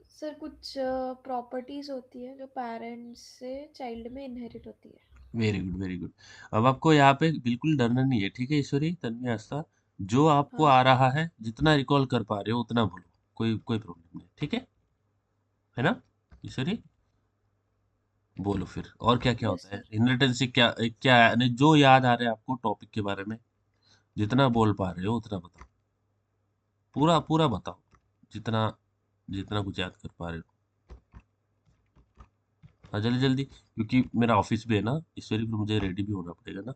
Sir कुछ properties होती है जो पेरेंट्स से चाइल्ड में इनहेरिट होती है। Very good, very good. अब आपको यहाँ पे बिल्कुल डरना नहीं है, ठीक है ईश्वरी, तन्वी, आस्था। जो आपको हाँ आ सर। रहा है, जितना रिकॉल कर पा रहे हो उतना बोलो। कोई कोई प्रॉब्लम नहीं, ठीक है ना ईश्वरी? बोलो फिर, और क्या क्या यस होता है सर। इनहेरिटेंस से, क्या क्या यानी जो याद आ रहा है आपको टॉपिक के बारे में, जितना बोल पा रहे हो उतना बताओ। पूरा पूरा बताओ, जितना जितना कुछ याद कर पा रहे हो। हाँ, जल्दी जल्दी, क्योंकि मेरा ऑफिस भी है ना ईश्वरी, फिर मुझे रेडी भी होना पड़ेगा ना,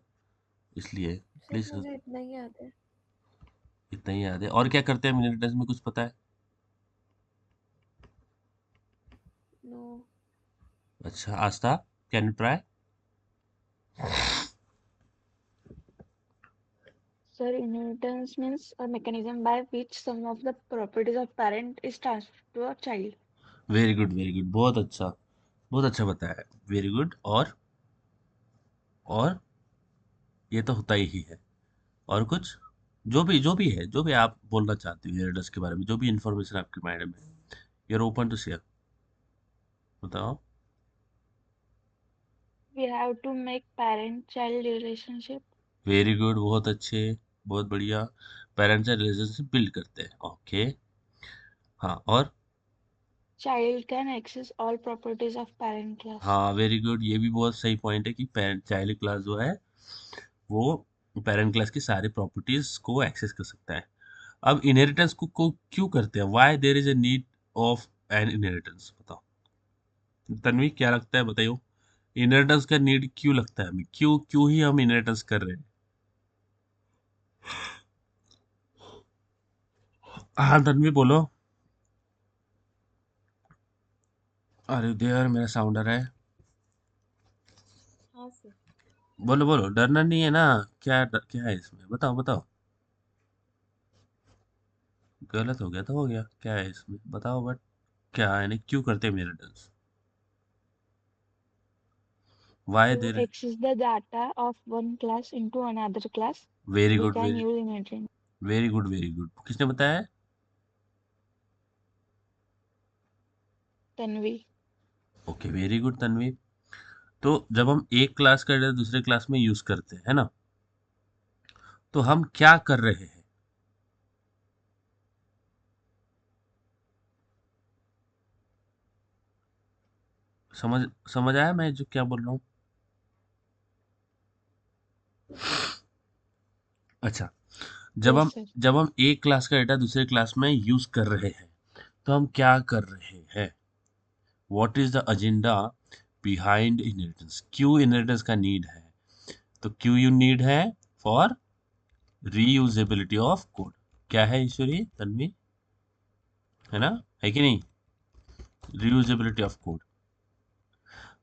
इसलिए सर प्लीज। मुझे इतना ही याद है। इतना ही याद है? और क्या करते हैं इनहेरिटेंस में, कुछ पता है? नो। अच्छा, Astha, can you try? Sir, inheritance means a mechanism by which some of the properties of parent is transferred to a child. Very good, very good, बहुत अच्छा, बहुत अच्छा बताया। Very good. और ये तो होता ही है। और कुछ, जो भी है, जो भी आप बोलना चाहते हो इनहेरिटेंस के बारे में, जो भी इंफॉर्मेशन आपके माइंड में, you are open to share, बताओ। We have to make parent-child relationship. Very good, बहुत अच्छे, बहुत बढ़िया। पेरेंट्स से रिलेशनशिप बिल्ड करते हैं, ओके। हाँ, और? Child can access all properties of parent class. हाँ, वेरी गुड, ये भी बहुत सही पॉइंट है कि पेरेंट चाइल्ड क्लास जो है वो पेरेंट क्लास की सारी प्रॉपर्टीज को एक्सेस कर सकता है। अब इनहेरिटेंस को क्यों करते हैं? Why there is a need of an inheritance, बताओ। तन्वी, क्या लगता है, बताइयो। इनहेरिटेंस का नीड क्यों लगता है हमें? क्यों क्यों ही हम इनहेरिटेंस कर रहे हैं? हाँ तन्वी, बोलो। अरे देयर, मेरा साउंड आ रहा है। हाँ सर। बोलो बोलो, डरना नहीं है ना? क्या है इसमें, बताओ बताओ। गलत हो गया तो हो गया, क्या है इसमें बताओ, बट क्या है, यानी क्यों करते हैं इनहेरिटेंस? वाई To देर? access the data of one class into another class, very we good, can very use inheritance. Very good, very good, किसने बताया? Then we okay, very good Tanvi. तो जब हम एक क्लास का डेटा दूसरे क्लास में यूज करते हैं, है ना, तो हम क्या कर रहे हैं? समझ समझ आया मैं जो क्या बोल रहा हूँ? अच्छा, जब yes हम sir. जब हम एक क्लास का डेटा दूसरे क्लास में यूज कर रहे हैं, तो हम क्या कर रहे हैं? What is the agenda behind inheritance? क्यों इनहेरिटेंस का नीड है? तो क्यों यू नीड है? For reusability of code. क्या है ईश्वरी, तन्वी, है ना, है कि नहीं? Reusability of code.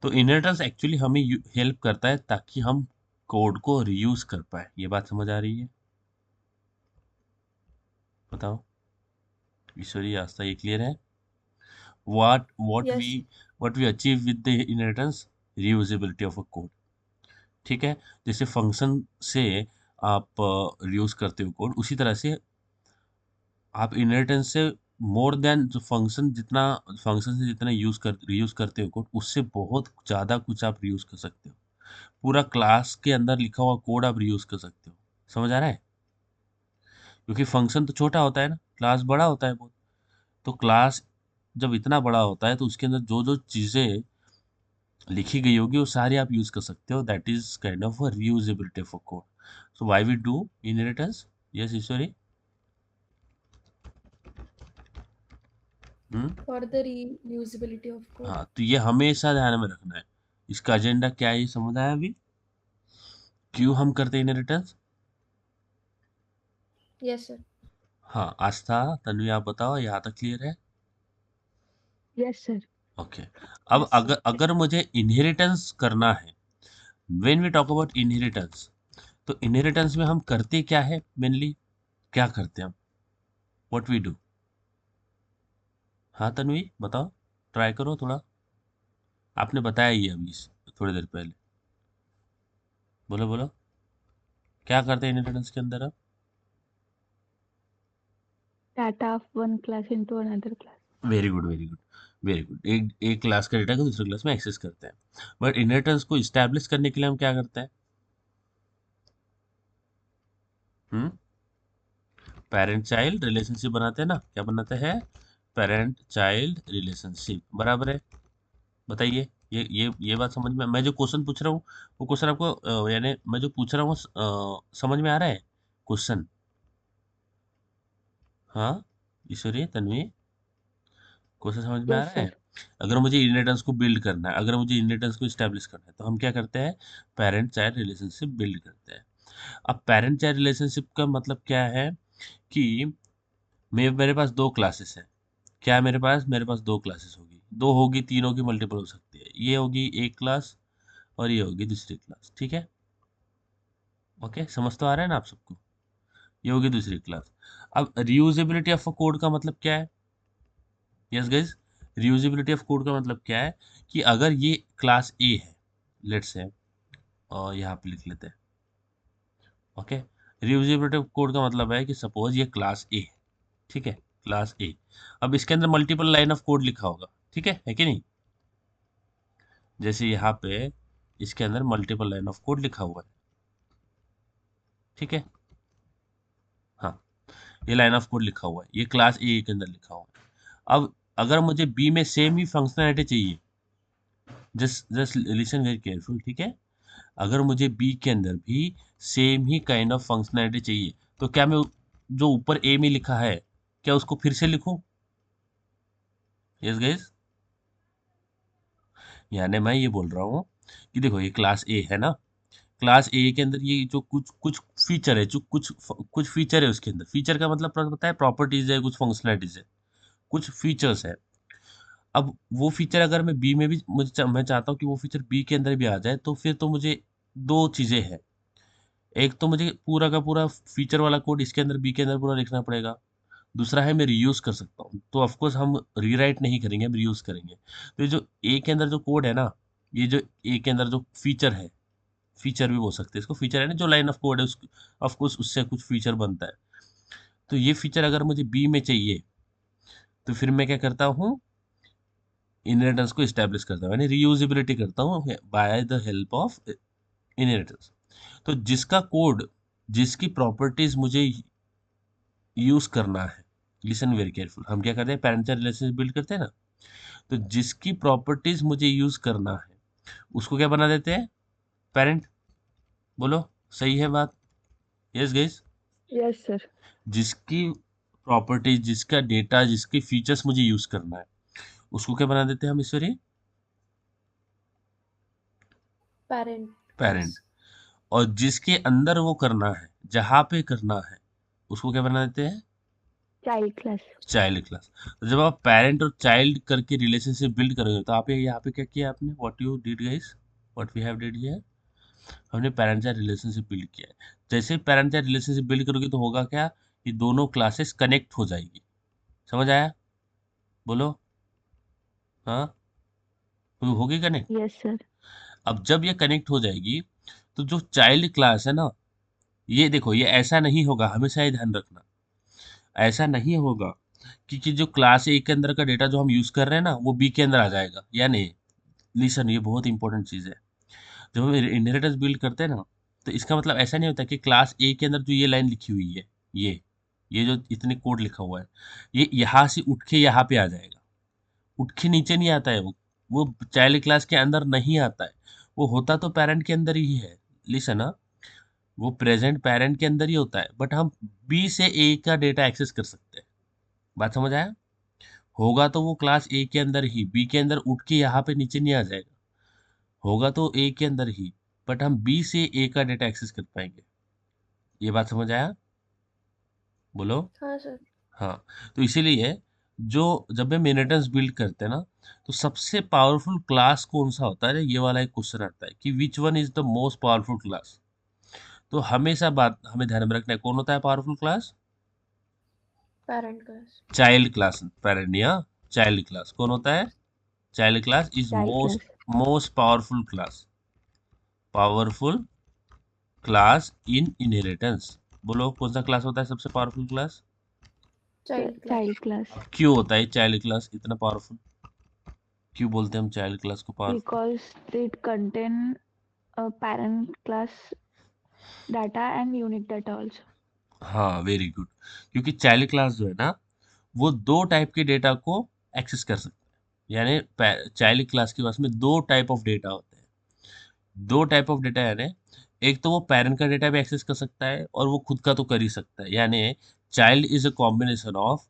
तो इनहेरिटेंस एक्चुअली हमें हेल्प करता है ताकि हम कोड को रीयूज कर पाए। ये बात समझ आ रही है? बताओ ईश्वरी, आस्था, ये क्लियर है? What what we yes. What we achieve with the inheritance? Reusability of a code, ठीक है। जैसे फंक्शन से आप रीयूज करते हो कोड, उसी तरह से आप इनहेरिटेंस से मोर देन, जो फंक्शन से जितना रीयूज करते हो कोड, उससे बहुत ज़्यादा कुछ आप रीयूज कर सकते हो। पूरा क्लास के अंदर लिखा हुआ कोड आप रीयूज कर सकते हो। समझ आ रहा है? क्योंकि फंक्शन तो छोटा होता है ना, क्लास बड़ा होता है बहुत। तो क्लास जब इतना बड़ा होता है, तो उसके अंदर जो जो चीज़ें लिखी गई होगी वो सारी आप यूज कर सकते हो। That is kind of a reusability of a code. So why we do inheritance? Yes Ishwari? Hmm. For the reusability of code. हाँ, तो ये हमेशा ध्यान में रखना है। इसका एजेंडा क्या है, ये समझ आया अभी? क्यों हम करते हैं इनहेरिटेंस? Yes sir. हाँ, आस्था, तन्वी, आप बताओ, यहाँ तक क्लियर है? Yes sir. ओके। अब यस सर। अगर अगर मुझे इनहेरिटेंस करना है, when we talk about inheritance, तो इनहेरिटेंस में हम करते क्या है मेनली? क्या करते हैं हम? What we do? हाँ तन्वी, बताओ, ट्राई करो थोड़ा। आपने बताया ही है अभी थोड़ी देर पहले। बोलो बोलो, क्या करते हैं इनहेरिटेंस के अंदर आप? Data of one class into another class. Very good, very good, very good. एक क्लास का डेटा को दूसरे क्लास में एक्सेस करते हैं। बट इनहेरिटेंस को इस्टेब्लिश करने के लिए हम क्या करते हैं? पेरेंट चाइल्ड रिलेशनशिप बनाते हैं ना, क्या बनाते हैं? पेरेंट चाइल्ड रिलेशनशिप, बराबर है। बताइए, ये बात समझ में, मैं जो क्वेश्चन पूछ रहा हूँ वो क्वेश्चन आपको यानी मैं जो पूछ रहा हूँ समझ में आ रहा है क्वेश्चन? हाँ, ईश्वरी, तन्वी, क्वेश्चन समझ में आ Yes, रहा sir. है? अगर मुझे इनहेरिटेंस को बिल्ड करना है, अगर मुझे इनहेरिटेंस को इस्टेब्लिश करना है, तो हम क्या करते हैं? पेरेंट चाइल्ड रिलेशनशिप बिल्ड करते हैं। अब पेरेंट चाइल्ड रिलेशनशिप का मतलब क्या है कि मेरे पास दो क्लासेस हैं। क्या है मेरे पास दो क्लासेस होगी, दो होगी, तीन होगी, मल्टीपल हो सकती है। ये होगी एक क्लास और ये होगी दूसरी क्लास, ठीक है? ओके, समझ तो आ रहा है ना आप सबको? ये होगी दूसरी क्लास। अब रियूजेबिलिटी ऑफ अ कोड का मतलब क्या है? Yes guys, reusability of code का मतलब क्या है कि अगर ये क्लास ए है, लेट्स से, और यहाँ पे लिख लेते हैं। ओके, रियूजेबिलिटी ऑफ कोड का मतलब है कि सपोज ये क्लास ए है, ठीक है? क्लास ए। अब इसके अंदर मल्टीपल लाइन ऑफ कोड लिखा होगा, ठीक है कि नहीं? जैसे यहाँ पे इसके अंदर मल्टीपल लाइन ऑफ कोड लिखा हुआ है, ठीक है? हाँ, ये लाइन ऑफ कोड लिखा हुआ है, ये क्लास ए के अंदर लिखा हुआ है। अब अगर मुझे बी में सेम ही फंक्शनैलिटी चाहिए, just just listen very careful, ठीक है? अगर मुझे बी के अंदर भी same he kind of functionality चाहिए, तो क्या मैं जो ऊपर ए में लिखा है, क्या उसको फिर से लिखूं? यस गाइस, यानी मैं ये बोल रहा हूँ कि देखो ये क्लास ए है ना, क्लास ए के अंदर ये जो कुछ कुछ फीचर है, जो कुछ फीचर है उसके अंदर, फीचर का मतलब पता है, प्रॉपर्टीज है, कुछ फंक्शनैलिटीज है, कुछ फीचर्स है। अब वो फीचर अगर मैं बी में भी मैं चाहता हूँ कि वो फीचर बी के अंदर भी आ जाए, तो फिर तो मुझे दो चीजें हैं। एक तो मुझे पूरा का पूरा फीचर वाला कोड इसके अंदर बी के अंदर पूरा लिखना पड़ेगा। दूसरा है मैं रीयूज कर सकता हूँ, तो ऑफ कोर्स हम रीराइट नहीं करेंगे, हम रीयूज करेंगे। तो ये जो ए के अंदर जो कोड है ना, ये जो ए के अंदर जो फीचर है, फीचर भी बोल सकते हैं इसको, फीचर है ना, जो लाइन ऑफ कोड है, उस ऑफ कोर्स उससे कुछ फीचर बनता है। तो ये फीचर अगर मुझे बी में चाहिए, तो फिर मैं क्या करता हूँ? इनहेरिटेंस को इस्टेब्लिश करता हूँ, यानी रीयूजेबिलिटी करता हूँ by the help of inheritance. तो जिसका कोड, जिसकी प्रॉपर्टीज मुझे यूज करना है, लिसन वेरी केयरफुल, हम क्या करते हैं? पेरेंट चाइल्ड रिलेशनशिप बिल्ड करते हैं ना, तो जिसकी प्रॉपर्टीज मुझे यूज करना है, उसको क्या बना देते हैं? पेरेंट। बोलो, सही है बात? Yes guys, Yes, sir. जिसकी प्रॉपर्टीज, जिसका डेटा, जिसके फीचर्स मुझे यूज करना है, उसको क्या बना देते हैं हम ईश्वरी? Parent class. पेरेंट। और जिसके अंदर वो करना है, जहां पे करना है, उसको क्या बना देते हैं? Child class. Child class. तो जब आप पेरेंट और चाइल्ड करके रिलेशनशिप बिल्ड करोगे, तो आप यहाँ पे क्या किया आपने? What you did guys, what we have did here, हमने पेरेंट चाइल्ड रिलेशनशिप बिल्ड किया है। जैसे पेरेंट चाइल्ड रिलेशनशिप बिल्ड करोगे, तो होगा क्या? ये दोनों क्लासेस कनेक्ट हो जाएगी। समझ आया? बोलो, हाँ, होगी कनेक्ट। Yes, sir. अब जब ये कनेक्ट हो जाएगी, तो जो चाइल्ड क्लास है ना, ये देखो, ये ऐसा नहीं होगा, हमेशा ये ध्यान रखना, ऐसा नहीं होगा कि जो क्लास ए के अंदर का डेटा जो हम यूज कर रहे हैं ना, वो बी के अंदर आ जाएगा, या नहीं? लिसन, ये बहुत इंपॉर्टेंट चीज है। जब हम इनहेरिटेंस बिल्ड करते हैं ना, तो इसका मतलब ऐसा नहीं होता कि क्लास ए के अंदर जो ये लाइन लिखी हुई है, ये जो इतने कोड लिखा हुआ है, ये यहाँ से उठ के यहाँ पे आ जाएगा। उठ के नीचे नहीं आता है वो चाइल्ड क्लास के अंदर नहीं आता है। वो होता तो पेरेंट के अंदर ही है। लिसन, हाँ, वो प्रेजेंट पेरेंट के अंदर ही होता है, बट हम बी से ए का डेटा एक्सेस कर सकते हैं। बात समझ आया? होगा तो वो क्लास ए के अंदर ही, बी के अंदर उठ के यहाँ पे नीचे नहीं आ जाएगा। होगा तो ए के अंदर ही, बट हम बी से ए का डेटा एक्सेस कर पाएंगे। ये बात समझ आया? बोलो, हाँ सर। हाँ। तो इसीलिए जो जब हम इनहेरिटेंस बिल्ड करते हैं ना, तो सबसे पावरफुल क्लास कौन सा होता है, ये वाला एक क्वेश्चन आता है कि which one is the most powerful class. तो हमेशा बात हमें ध्यान में रखना है, कौन होता है powerful class? Parent class. Child class, parent या चाइल्ड क्लास कौन होता है? Child class is Child class. Most most powerful class, powerful class in inheritance. बोलो, कौन सा क्लास होता है सबसे powerful class? Child class. Child class अब क्यों होता है चाइल्ड क्लास इतना पावरफुल? क्यों बोलते हैं हम चाइल्ड क्लास को powerful? because it contain a parent class data and unique data also. हाँ, वेरी गुड। क्योंकि चाइल्ड क्लास जो है ना, वो दो टाइप के डेटा को एक्सेस कर सकता है। यानी चाइल्ड क्लास के पास में दो टाइप ऑफ डेटा होते हैं। दो टाइप ऑफ डेटा यानी एक तो वो पेरेंट का डेटा भी एक्सेस कर सकता है और वो खुद का तो कर ही सकता है। यानी child is a combination of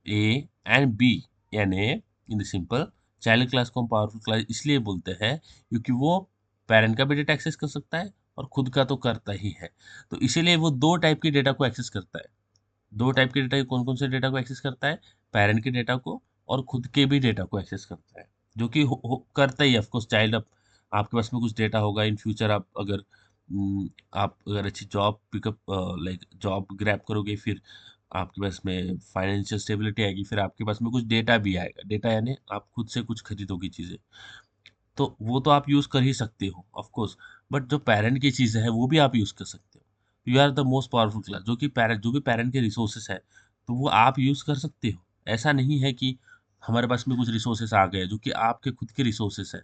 A and B. यानी इन सिंपल चाइल्ड क्लास को हम पावरफुल क्लास इसलिए बोलते हैं क्योंकि वो पेरेंट का भी डेटा एक्सेस कर सकता है और खुद का तो करता ही है। तो इसीलिए वो दो टाइप की डेटा को एक्सेस करता है। दो टाइप के डेटा कौन कौन से डेटा को एक्सेस करता है? पेरेंट के डेटा को और खुद के भी डेटा को एक्सेस करता है। जो कि करता ही ऑफकोर्स चाइल्ड। अब आपके पास में कुछ डेटा होगा इन फ्यूचर, आप अगर अच्छी job pickup like job grab करोगे, फिर आपके पास में फाइनेंशियल स्टेबिलिटी आएगी, फिर आपके पास में कुछ डेटा भी आएगा। डेटा यानी आप खुद से कुछ खरीदोगे चीज़ें, तो वो तो आप यूज़ कर ही सकते हो ऑफ कोर्स। बट जो पेरेंट की चीज़ें है वो भी आप यूज़ कर सकते हो। You are the most powerful class. जो भी पेरेंट के रिसोर्सेस है तो वो आप यूज़ कर सकते हो। ऐसा नहीं है कि हमारे पास में कुछ रिसोर्सेस आ गए जो कि आपके खुद के रिसोर्सेस है,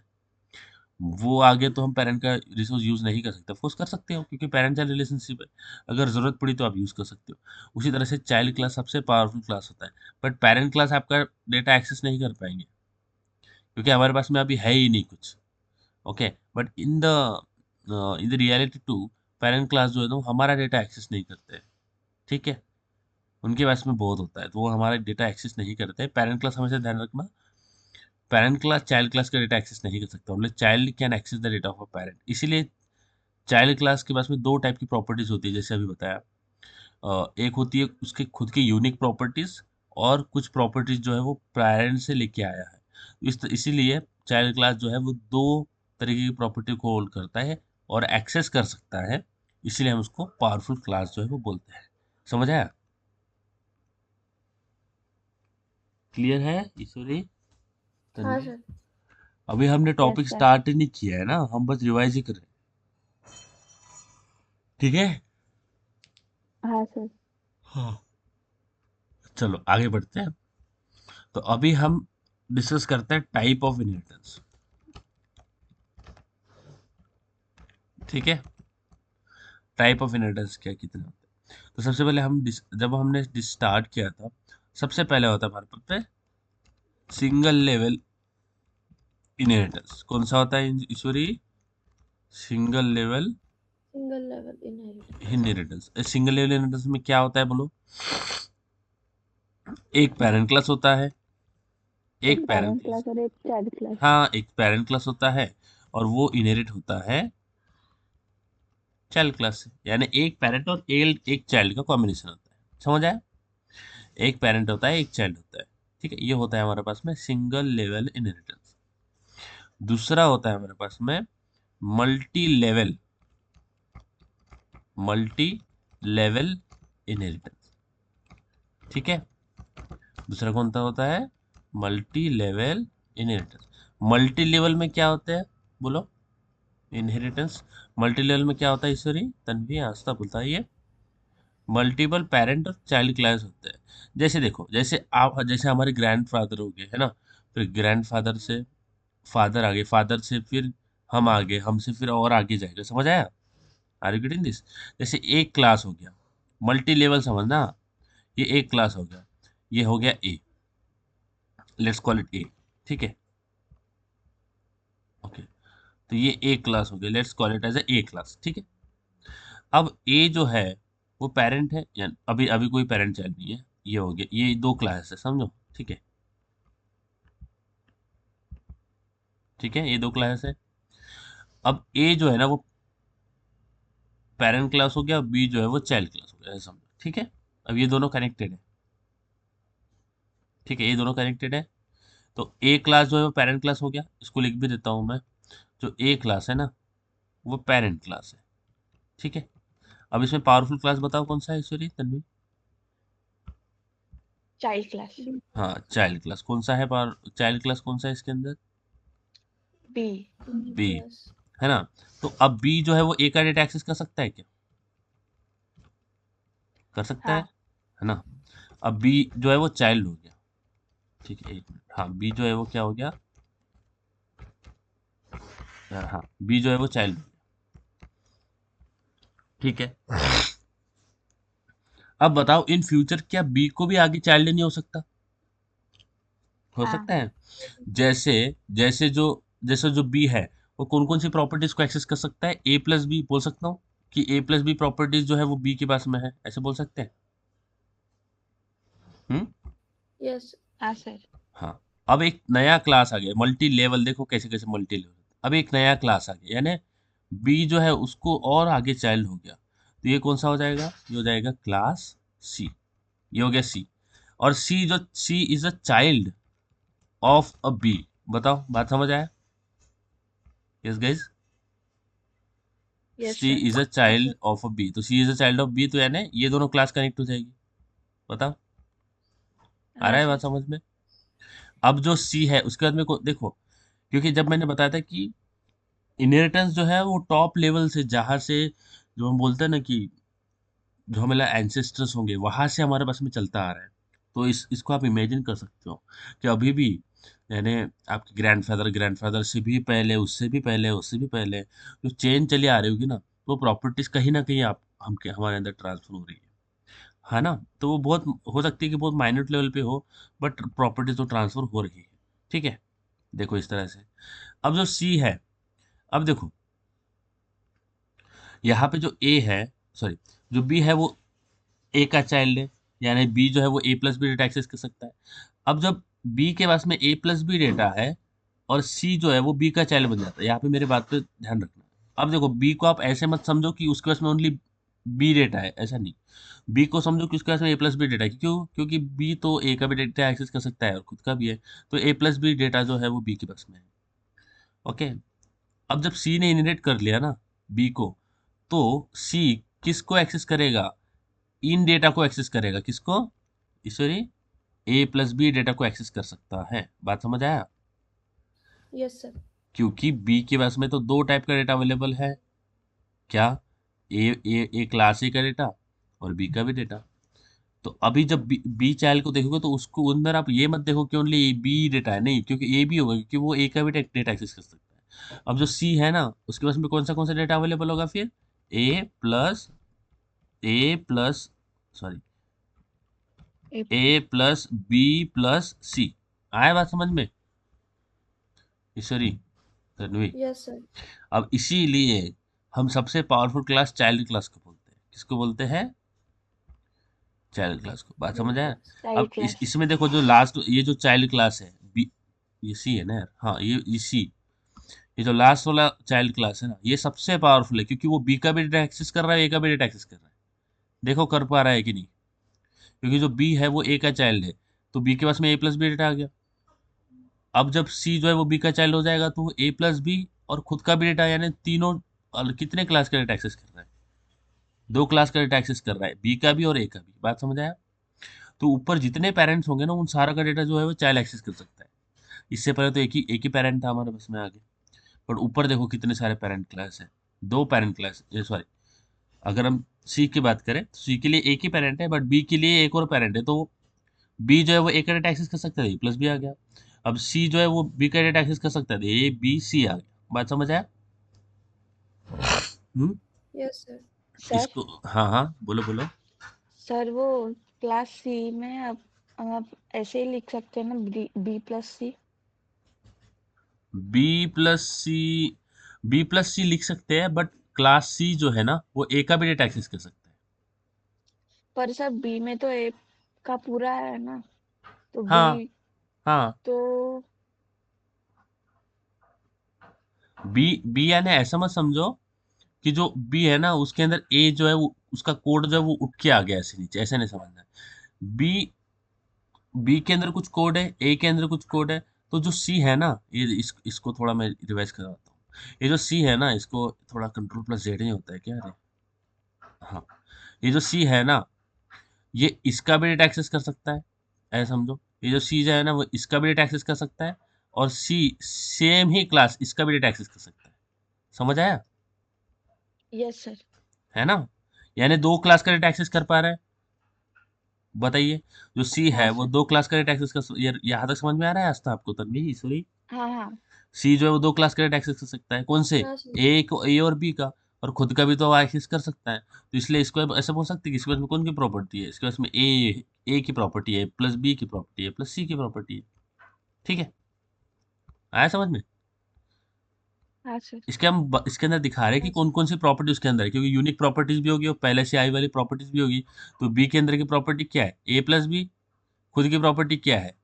वो आगे तो हम पेरेंट का रिसोर्स यूज़ नहीं कर सकते। ऑफकोर्स कर सकते हो क्योंकि पेरेंट चाइल्ड रिलेशनशिप है। अगर ज़रूरत पड़ी तो आप यूज़ कर सकते हो। उसी तरह से चाइल्ड क्लास सबसे पावरफुल क्लास होता है। बट पेरेंट क्लास आपका डेटा एक्सेस नहीं कर पाएंगे क्योंकि हमारे पास में अभी है ही नहीं कुछ। Okay, but in the reality two parent class जो है तो हमारा डेटा एक्सेस नहीं करते हैं। ठीक है, उनके पास में बहुत होता है तो वो हमारा डेटा एक्सेस नहीं करते हैं। पेरेंट क्लास हमेशा ध्यान रखना, पेरेंट क्लास चाइल्ड क्लास का डेटा एक्सेस नहीं कर सकता। Only child can access the data of a parent. इसीलिए चाइल्ड क्लास के पास में दो टाइप की प्रॉपर्टीज होती है जैसे अभी बताया। एक होती है उसके खुद की यूनिक प्रॉपर्टीज और कुछ प्रॉपर्टीज जो है वो पेरेंट से लेके आया है। इसीलिए चाइल्ड क्लास जो है वो दो तरीके की प्रॉपर्टी को होल्ड करता है और एक्सेस कर सकता है। इसीलिए हम उसको पावरफुल क्लास जो है वो बोलते हैं। समझ आया? क्लियर है ईश्वरी, हाँ तन्वी? सर। अभी हमने Yes, टॉपिक sir. स्टार्ट ही नहीं किया है ना, हम बस रिवाइज ही कर रहे हैं। ठीक है, हाँ सर. हाँ। चलो आगे बढ़ते हैं। तो अभी हम डिस्कस करते हैं टाइप ऑफ इनहेरिटेंस। ठीक है, टाइप ऑफ इनहेरिटेंस क्या कितने होते हैं? तो सबसे पहले जब हमने स्टार्ट किया था, सबसे पहले होता है हमारे पास पे सिंगल लेवल इनहेरिटेंस। कौन सा होता है Ishwari? Single level single level inheritance. Inheritance. Single level inheritance में क्या होता है बोलो? एक पेरेंट क्लास होता है, एक एक पेरेंट parent क्लास। class और एक child class. हाँ, एक पेरेंट क्लास होता है और वो इनहेरिट होता है चाइल्ड क्लास से। यानी एक पेरेंट और एक चाइल्ड का कॉम्बिनेशन होता है। समझ आया? एक पेरेंट होता है, एक चाइल्ड होता है। ठीक है, ये होता है हमारे पास में सिंगल लेवल इनहेरिटेंस। दूसरा होता है हमारे पास में multi level multi level inheritance. ठीक है, दूसरा कौन सा होता है? Multi level inheritance. Multi level में क्या होता है बोलो? इनहेरिटेंस मल्टी लेवल में क्या होता है ईश्वरी, तन्वी, आस्था बताइए? मल्टीपल पेरेंट और चाइल्ड क्लास होते हैं। जैसे देखो, जैसे हमारे ग्रैंडफादर हो गए है ना, फिर ग्रैंडफादर से फादर आगे, फादर से फिर हम आगे, हमसे फिर और आगे जाएगा। समझ आया? Are you getting this? जैसे एक क्लास हो गया, मल्टी लेवल समझना, ये एक क्लास हो गया, ये हो गया A, let's call it A. ठीक है, ओके। तो ये एक क्लास हो गया, let's call it as A class. ठीक है, अब ए जो है वो पेरेंट है, या अभी अभी कोई पेरेंट चाइल्ड नहीं है। ये हो गया, ये दो क्लास है, समझो? ठीक है, ठीक है, ये दो क्लास है। अब ए जो है ना वो पेरेंट क्लास हो गया, बी जो है वो चाइल्ड क्लास हो गया, ऐसा समझो। ठीक है, अब ये दोनों कनेक्टेड है। ठीक है, ये दोनों कनेक्टेड है। तो ए क्लास जो है वो पेरेंट क्लास हो गया, इसको लिख भी देता हूँ मैं। जो ए क्लास है ना वो पेरेंट क्लास है। ठीक है, अब इसमें पावरफुल क्लास बताओ कौन सा है ईश्वरी, तन्वी? Child class. हाँ, चाइल्ड क्लास कौन सा है? पावर चाइल्ड क्लास कौन सा है इसके अंदर? B. B B, plus. है ना? तो अब बी जो है वो ए का डेटा एक्सेस कर सकता है क्या? कर सकता हाँ. है ना? अब बी जो है वो चाइल्ड हो गया, ठीक है, एक मिनट, हाँ बी जो है वो क्या हो गया, हाँ बी जो है वो चाइल्ड हो गया, ठीक है। अब बताओ इन फ्यूचर क्या बी को भी आगे चाइल्ड नहीं हो सकता? हो हाँ। सकता है। जैसे जैसे जो बी है वो कौन कौन सी प्रॉपर्टीज को एक्सेस कर सकता है, ए प्लस बी बोल सकता हूँ कि ए प्लस बी प्रॉपर्टीज जो है वो बी के पास में है, ऐसे बोल सकते हैं। हम्म। यस। हाँ सर। हाँ। अब एक नया क्लास आ गया मल्टी लेवल, देखो कैसे कैसे मल्टी लेवल। अब एक नया क्लास आ गया, यानी बी जो है उसको और आगे चाइल्ड हो गया, तो ये कौन सा हो जाएगा, ये हो जाएगा क्लास सी, ये हो गया सी। और C is a child of a B. बताओ बात समझ आया? Yes guys, yes C sir. Is a yes child sir. Of a B, तो C is a child of B, तो यानी ये दोनों क्लास कनेक्ट हो जाएगी। बताओ आ हाँ रहा है सर। बात समझ में? अब जो सी है उसके बाद में को देखो, क्योंकि जब मैंने बताया था कि इनहेरिटेंस जो है वो टॉप लेवल से, जहाँ से जो हम बोलते हैं ना कि जो हमारे एंसेस्टर्स होंगे वहां से हमारे पास में चलता आ रहा है, तो इसको आप इमेजिन कर सकते हो कि अभी भी यानी आपके ग्रैंडफादर से भी पहले, उससे भी पहले, उससे भी पहले जो चेन चली आ रही होगी ना, तो प्रॉपर्टीज कहीं ना कहीं आप हम हमारे अंदर ट्रांसफर हो रही है ना? तो वो बहुत हो सकती है कि बहुत माइन्यूट लेवल पे हो, बट प्रॉपर्टीज तो ट्रांसफर हो रही है, ठीक है। देखो इस तरह से। अब जो सी है, अब देखो यहाँ पे जो ए है, सॉरी, जो बी है वो ए का चाइल्ड है, यानी बी जो है वो ए प्लस बी डेटा एक्सेस कर सकता है। अब जब बी के पास में ए प्लस बी डेटा है और सी जो है वो बी का चाइल्ड बन जाता है, यहाँ पे मेरे बात पे ध्यान रखना। अब देखो बी को आप ऐसे मत समझो कि उसके पास में ओनली बी डेटा है, ऐसा नहीं। बी को समझो कि उसके पास में ए प्लस बी डेटा है, क्यों? क्योंकि बी तो ए का भी डेटा एक्सेस कर सकता है और खुद का भी है, तो ए प्लस बी डेटा जो है वो बी के पास में है। ओके। अब जब सी ने इनहेरिट कर लिया ना बी को, तो सी किसको एक्सेस करेगा, इन डेटा को एक्सेस करेगा, किसको, सॉरी, ए प्लस बी डेटा को एक्सेस कर सकता है। बात समझ आया? Yes sir. क्योंकि बी के पास में तो दो टाइप का डेटा अवेलेबल है, क्या, ए क्लास ए का डेटा और बी का भी डेटा। तो अभी जब बी चाइल्ड को देखोगे तो उसको अंदर आप ये मत देखो कि ओनली बी डेटा है, नहीं, क्योंकि ए भी होगा, क्योंकि वो ए का भी डेटा एक्सेस कर सकता है। अब जो सी है ना उसके पास में कौन सा डेटा अवेलेबल होगा फिर, ए प्लस ए प्लस, सॉरी, ए ए प्लस बी प्लस सी। आया बात समझ में ईश्वरी, तन्वी? Yes sir. अब इसीलिए हम सबसे पावरफुल क्लास चाइल्ड क्लास को बोलते हैं, किसको बोलते हैं, चाइल्ड क्लास को। बात समझ आया? यस। चाइल्ड अब क्लास। इसमें देखो जो लास्ट ये जो चाइल्ड क्लास है बी, ये सी है ना यार, हाँ ये सी, ये जो लास्ट वाला चाइल्ड क्लास है ना ये सबसे पावरफुल है, क्योंकि वो बी का भी डेटा एक्सेस कर रहा है, ए का भी डेटा एक्सेस कर रहा है। देखो कर पा रहा है कि नहीं? क्योंकि जो बी है वो ए का चाइल्ड है, तो बी के पास में ए प्लस बी डेटा आ गया। अब जब सी जो है वो बी का चाइल्ड हो जाएगा तो ए प्लस बी और खुद का भी डेटा, यानी तीनों कितने क्लास का डेटा एक्सेस कर रहा है, दो क्लास का डेटा एक्सेस कर रहा है, बी का भी और ए का भी। बात समझ आया? तो ऊपर जितने पेरेंट्स होंगे ना उन सारा का डेटा जो है वो चाइल्ड एक्सेस कर सकता है। इससे पहले तो एक ही पेरेंट था हमारे बस में आगे, पर ऊपर देखो कितने सारे पेरेंट क्लास है, दो पेरेंट क्लास, ये सॉरी, अगर हम सी की बात करें तो सी के लिए एक ही पेरेंट है, बट बी के लिए एक और पेरेंट है, तो बी जो है वो ए का डेटा एक्सेस कर सकता है, प्लस बी आ गया। अब सी जो है वो बी का डेटा एक्सेस कर सकता है, ए बी सी आ गया। बात समझ आया? हम्म। Yes sir. सर। इसको, हाँ हाँ बोलो बोलो। सर वो क्लास सी में आप ऐसे ही लिख सकते हैं ना, बी प्लस सी। बी प्लस सी, बी प्लस सी लिख सकते हैं, बट क्लास सी जो है ना वो ए का भी डेटा एक्सेस कर सकता है। पर सर बी में तो ए का पूरा है ना, तो बी हाँ हाँ, तो बी बी यानी ऐसा मत समझो कि जो बी है ना उसके अंदर ए जो है वो उसका कोड जो है वो उठ के आ गया ऐसे नीचे, ऐसे नहीं समझना है। बी बी के अंदर कुछ कोड है, ए के अंदर कुछ कोड है, तो जो सी है ना, ये इसको थोड़ा मैं रिवाइज करवाता हूँ। ये जो सी है ना इसको थोड़ा कंट्रोल प्लस जेड नहीं होता है क्या रे? हाँ, ये जो सी है ना ये इसका भी डेटा एक्सेस कर सकता है, ऐसा समझो। ये जो सी जो है ना वो इसका भी डेटा एक्सेस कर सकता है, और सी सेम ही क्लास इसका भी डेटा एक्सेस कर सकता है। समझ आया? Yes sir. है ना? यानी दो क्लास का डेटा एक्सेस कर पा रहा है। बताइए, जो सी हाँ है वो सर। 2 क्लास का रेट एक्सेस कर, यहाँ तक समझ में आ रहा है आस्था आपको, तन्वी, ईश्वरी? हाँ हाँ। सी जो है वो 2 क्लास का डेटा एक्सेस कर सकता है, कौन से? हाँ सर। ए को, ए और बी का, और खुद का भी तो एक्सेस कर सकता है। तो इसलिए इसको ऐसा बोल सकते हैं कि इसके पास में कौन की प्रॉपर्टी है, इसके पास में ए की प्रॉपर्टी है, प्लस बी की प्रॉपर्टी है, प्लस सी की प्रॉपर्टी है। ठीक है, आया समझ में? हाँ सर। इसके अंदर दिखा रहे हैं कि हाँ कौन सर। कौन सी प्रॉपर्टी उसके अंदर है, क्योंकि यूनिक प्रॉपर्टीज भी होगी और पहले से आई वाली प्रॉपर्टीज भी होगी। तो बी के अंदर की प्रॉपर्टी क्या है? ए प्लस बी। खुद की प्रॉपर्टी क्या है?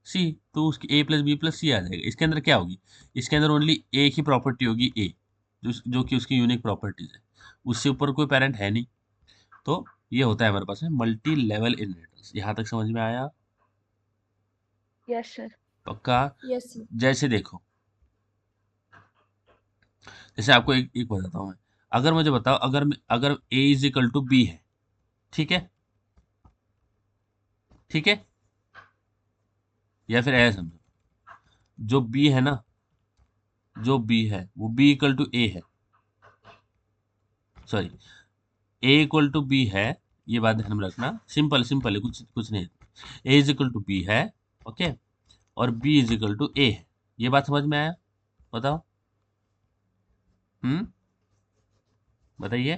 सी। तो उसकी ए प्लस बी प्लस सी आ जाएगा। इसके अंदर क्या होगी? इसके अंदर ओनली ए की प्रॉपर्टी होगी, ए, जो कि उसकी यूनिक प्रॉपर्टीज है। उससे ऊपर कोई पेरेंट है नहीं। तो ये होता है हमारे पास में मल्टी लेवल इनहेरिटेंस। यहाँ तक समझ में आया? Yes sir. पक्का? Yes sir. जैसे देखो, जैसे आपको एक बताता हूँ मैं। अगर मुझे बताओ, अगर ए इज इक्वल टू बी है, ठीक है, ठीक है, या फिर ऐसा समझो, जो बी है ना, जो बी है वो बी इक्वल टू ए है, sorry, A equal to B है। ये बात ध्यान में रखना, सिंपल सिंपल है, कुछ कुछ नहीं। ए इज इक्वल टू बी है, ओके, और B is equal to A है। ये बात समझ में आया? बताओ। बताइए।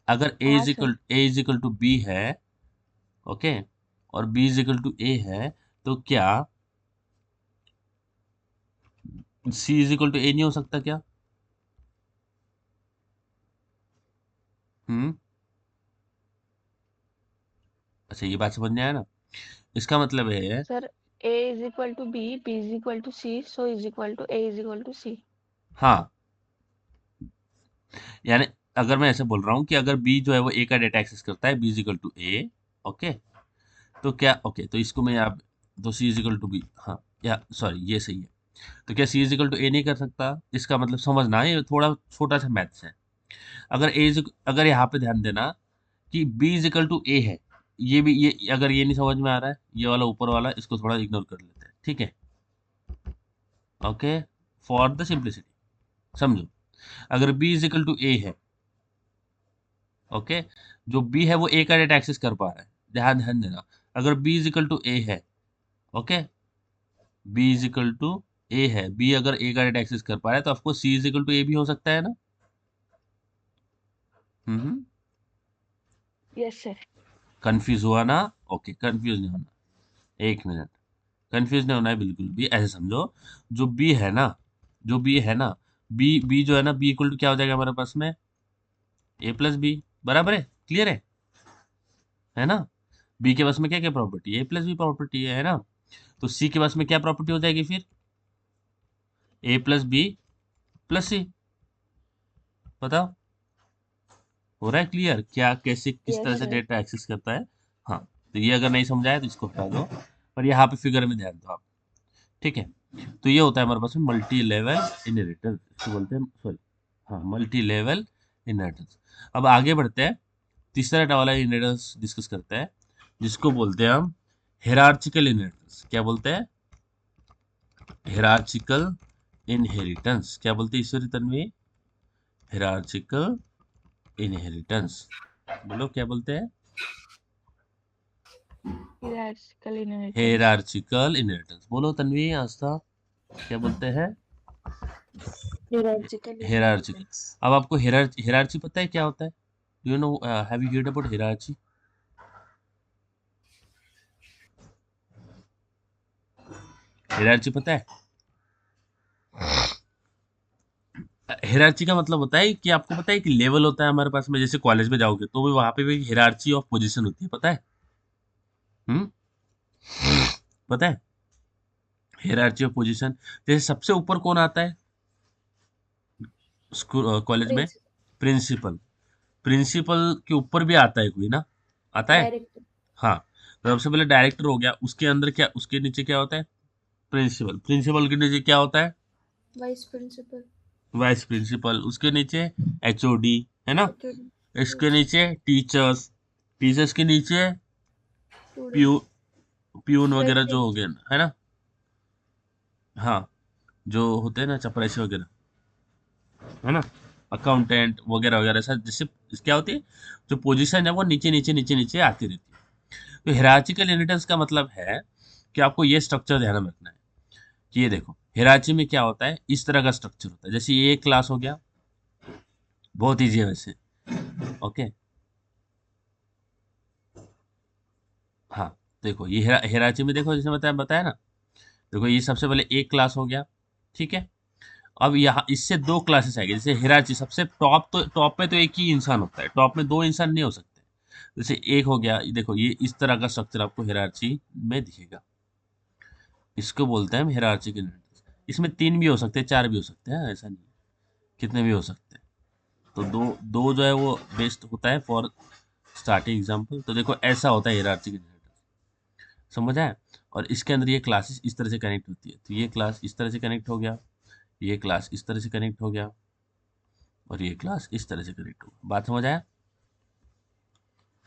अगर हाँ सर। A is equal to B है, ओके, और B is equal to A है, तो क्या C is equal to A नहीं हो सकता क्या? हम्म अच्छा, ये बात समझ में आया ना? इसका मतलब है, sir A is equal to B, B is equal to C, so is equal to A is equal to C. हाँ, यानी अगर मैं ऐसे बोल रहा हूँ कि अगर बी जो है वो ए का डेटा एक्सेस करता है, B is equal to A, okay, तो क्या, ओके, तो इसको मैं यहाँ, तो C is equal to B, हाँ, या सॉरी, ये सही है। तो क्या C is equal to A नहीं कर सकता? इसका मतलब समझना, ये थोड़ा छोटा सा मैथ्स है। अगर यहाँ पे ध्यान देना कि B is equal to A है, ये भी, ये अगर ये नहीं समझ में आ रहा है, ये वाला ऊपर वाला, इसको थोड़ा इग्नोर कर लेते हैं, ठीक है, ओके, फॉर द सिंप्लिसिटी समझो। अगर B is equal to A है, ओके, जो बी है वो ए का डेटा एक्सेस कर पा रहा है, ध्यान ध्यान देना। अगर B is equal to A है, okay, B is equal to A है, बी अगर ए का डेटा एक्सेस कर पा रहा है, तो of course C is equal to A भी हो सकता है ना? हम्म Yes sir. कंफ्यूज हुआ ना? ओके, कंफ्यूज नहीं होना, एक मिनट, कंफ्यूज नहीं होना है बिल्कुल भी। ऐसे समझो, जो बी है ना, जो बी है ना, बी जो है ना, बी इक्वल टू क्या हो जाएगा हमारे पास में? ए प्लस बी, बराबर है, क्लियर है ना? बी के पास में क्या क्या प्रॉपर्टी है? ए प्लस बी प्रॉपर्टी है ना? तो सी के पास में क्या प्रॉपर्टी हो जाएगी फिर? ए प्लस बी प्लस सी। बताओ, हो रहा है क्लियर क्या, कैसे किस तरह Yes से sir. डेटा एक्सेस करता है? हाँ, तो ये अगर नहीं समझाया तो इसको हटा दो, पर यहाँ पे फिगर में ध्यान दो आप, ठीक है? तो ये होता है हमारे पास में मल्टी लेवल इनहेरिटेंस, इसको बोलते हैं, सॉरी, हाँ, मल्टी लेवल इनहेरिटेंस। अब आगे बढ़ते हैं, तीसरा वाला इनहेरिटेंस डिस्कस करते हैं, जिसको बोलते हैं हम हिरार्चिकल इनहेरिटेंस। क्या बोलते हैं? Hierarchical inheritance. क्या बोलते हैं ईश्वरी, तन्वी? हिरार्चिकल इनहेरिटेंस, बोलो क्या बोलते हैं? Hierarchical inheritance. हेरार्चिकल इनहेरिटेंस, बोलो तन्वी, आस्था, क्या बोलते हैं? Hierarchical हेरार्चिकल। inheritance. अब आपको हेरार्ची पता है क्या होता है? Do you know, have you heard about hierarchy? Hierarchy पता है? हेरार्ची का मतलब होता है कि आपको पता है कि लेवल होता है हमारे पास में, जैसे कॉलेज में जाओगे तो भी वहां पे भी हेरार्ची ऑफ पोजीशन होती है, पता है? हम्म पता है? हेरार्ची ऑफ पोजीशन, जैसे सबसे ऊपर कौन आता है स्कूल कॉलेज में? Principal. प्रिंसिपल। प्रिंसिपल के ऊपर भी आता है कोई ना, आता है? Director. हाँ, तो सबसे पहले डायरेक्टर हो गया, उसके अंदर क्या, उसके नीचे क्या होता है? प्रिंसिपल। प्रिंसिपल के नीचे क्या होता है? Vice principal. Vice principal. उसके नीचे एचओडी, है ना? Academic. इसके Yes. नीचे टीचर्स। टीचर्स के नीचे Student. प्यू प्यून वगैरह जो हो President. गए, है ना? हाँ, जो होते हैं ना चपरासी वगैरह, है ना? अकाउंटेंट वगैरह वगैरह, ऐसा जैसे क्या होती है, जो पोजीशन है वो नीचे नीचे नीचे नीचे आती रहती है। तो हिरार्चिकल इनहेरिटेंस का मतलब है कि आपको ये स्ट्रक्चर ध्यान में रखना है कि ये देखो हिरार्ची में क्या होता है, इस तरह का स्ट्रक्चर होता है। जैसे ये एक क्लास हो गया, बहुत ईजी है वैसे। ओके, हाँ देखो ये हिरार्ची में देखो, जैसे बताया बताया ना, देखो ये सबसे पहले एक क्लास हो गया, ठीक है। अब यहाँ इससे दो क्लासेस आएगी, जैसे हिराची सबसे टॉप, तो टॉप पे तो एक ही इंसान होता है, टॉप में दो इंसान नहीं हो सकते। जैसे एक हो गया, देखो ये इस तरह का स्ट्रक्चर आपको हिराची में दिखेगा, इसको बोलते हैं हम हिराची के। इसमें तीन भी हो सकते हैं, चार भी हो सकते हैं, ऐसा नहीं है, कितने भी हो सकते हैं। तो दो दो जो है वो बेस्ट होता है फॉर स्टार्टिंग एग्जाम्पल। तो देखो ऐसा होता है हिराची के, समझ आया। और इसके अंदर ये क्लासेस इस तरह से कनेक्ट होती है, तो ये क्लास इस तरह से कनेक्ट हो गया, ये क्लास इस तरह से कनेक्ट हो गया, और ये क्लास इस तरह से कनेक्ट होगा। बात समझ आया,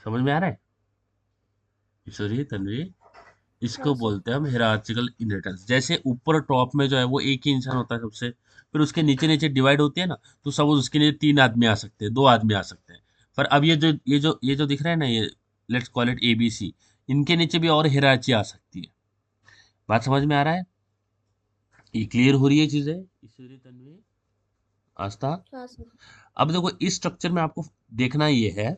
समझ में आ रहा है ईश्वरी तन्वी? हाँ इसको सर। बोलते हैं हम हिरार्चिकल इनहेरिटेंस। जैसे ऊपर टॉप में जो है वो एक ही इंसान होता है सबसे, फिर उसके नीचे नीचे डिवाइड होती है ना, तो सब उसके नीचे तीन आदमी आ सकते हैं, दो आदमी आ सकते हैं। पर अब ये जो दिख रहा है ना, ये लेट्स कॉल इट ABC, इनके नीचे भी और हिरार्ची आ सकती है। बात समझ में आ रहा है? ये क्लियर हो रही है चीजें ईश्वरी तन्वी आस्था? हाँ सर। अब देखो इस स्ट्रक्चर में आपको देखना ये है,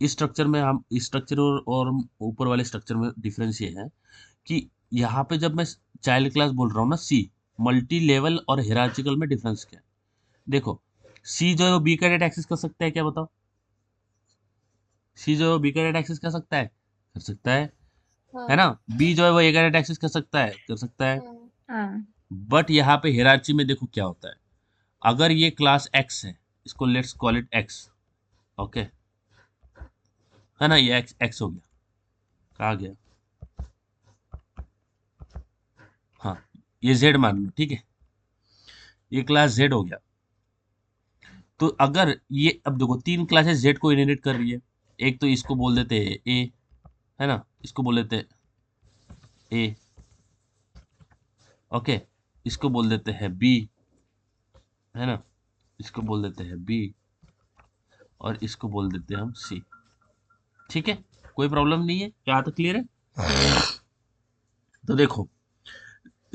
इस स्ट्रक्चर में हम इस स्ट्रक्चर और ऊपर वाले स्ट्रक्चर में डिफरेंस ये है कि यहाँ पे जब मैं चाइल्ड क्लास बोल रहा हूँ ना, सी मल्टी लेवल और हिरार्चिकल में डिफरेंस क्या है? देखो सी जो है वो बी का डेटा एक्सेस कर सकता है क्या, बताओ? सी जो है वो बी का डेटा एक्सेस कर सकता है? कर सकता है हाँ। ना? बी जो है वो ए का डेटा एक्सेस कर सकता है? कर सकता है। हाँ। हाँ। बट यहाँ पे हिरार्ची में देखो क्या होता है, अगर ये क्लास एक्स है, इसको let's call it x, okay, है ना, ये एक्स एक्स हो गया, कहा गया, हाँ, ये जेड मान लो, ठीक है, ये क्लास जेड हो गया। तो अगर ये, अब देखो तीन क्लासेस जेड को इनहेरिट कर रही है, एक तो इसको बोल देते हैं ए, है ना, इसको बोल देते हैं ए, ओके, इसको बोल देते हैं बी, है ना, इसको बोल देते हैं बी, और इसको बोल देते हैं हम सी। ठीक है, कोई प्रॉब्लम नहीं है, क्या तक क्लियर है? तो देखो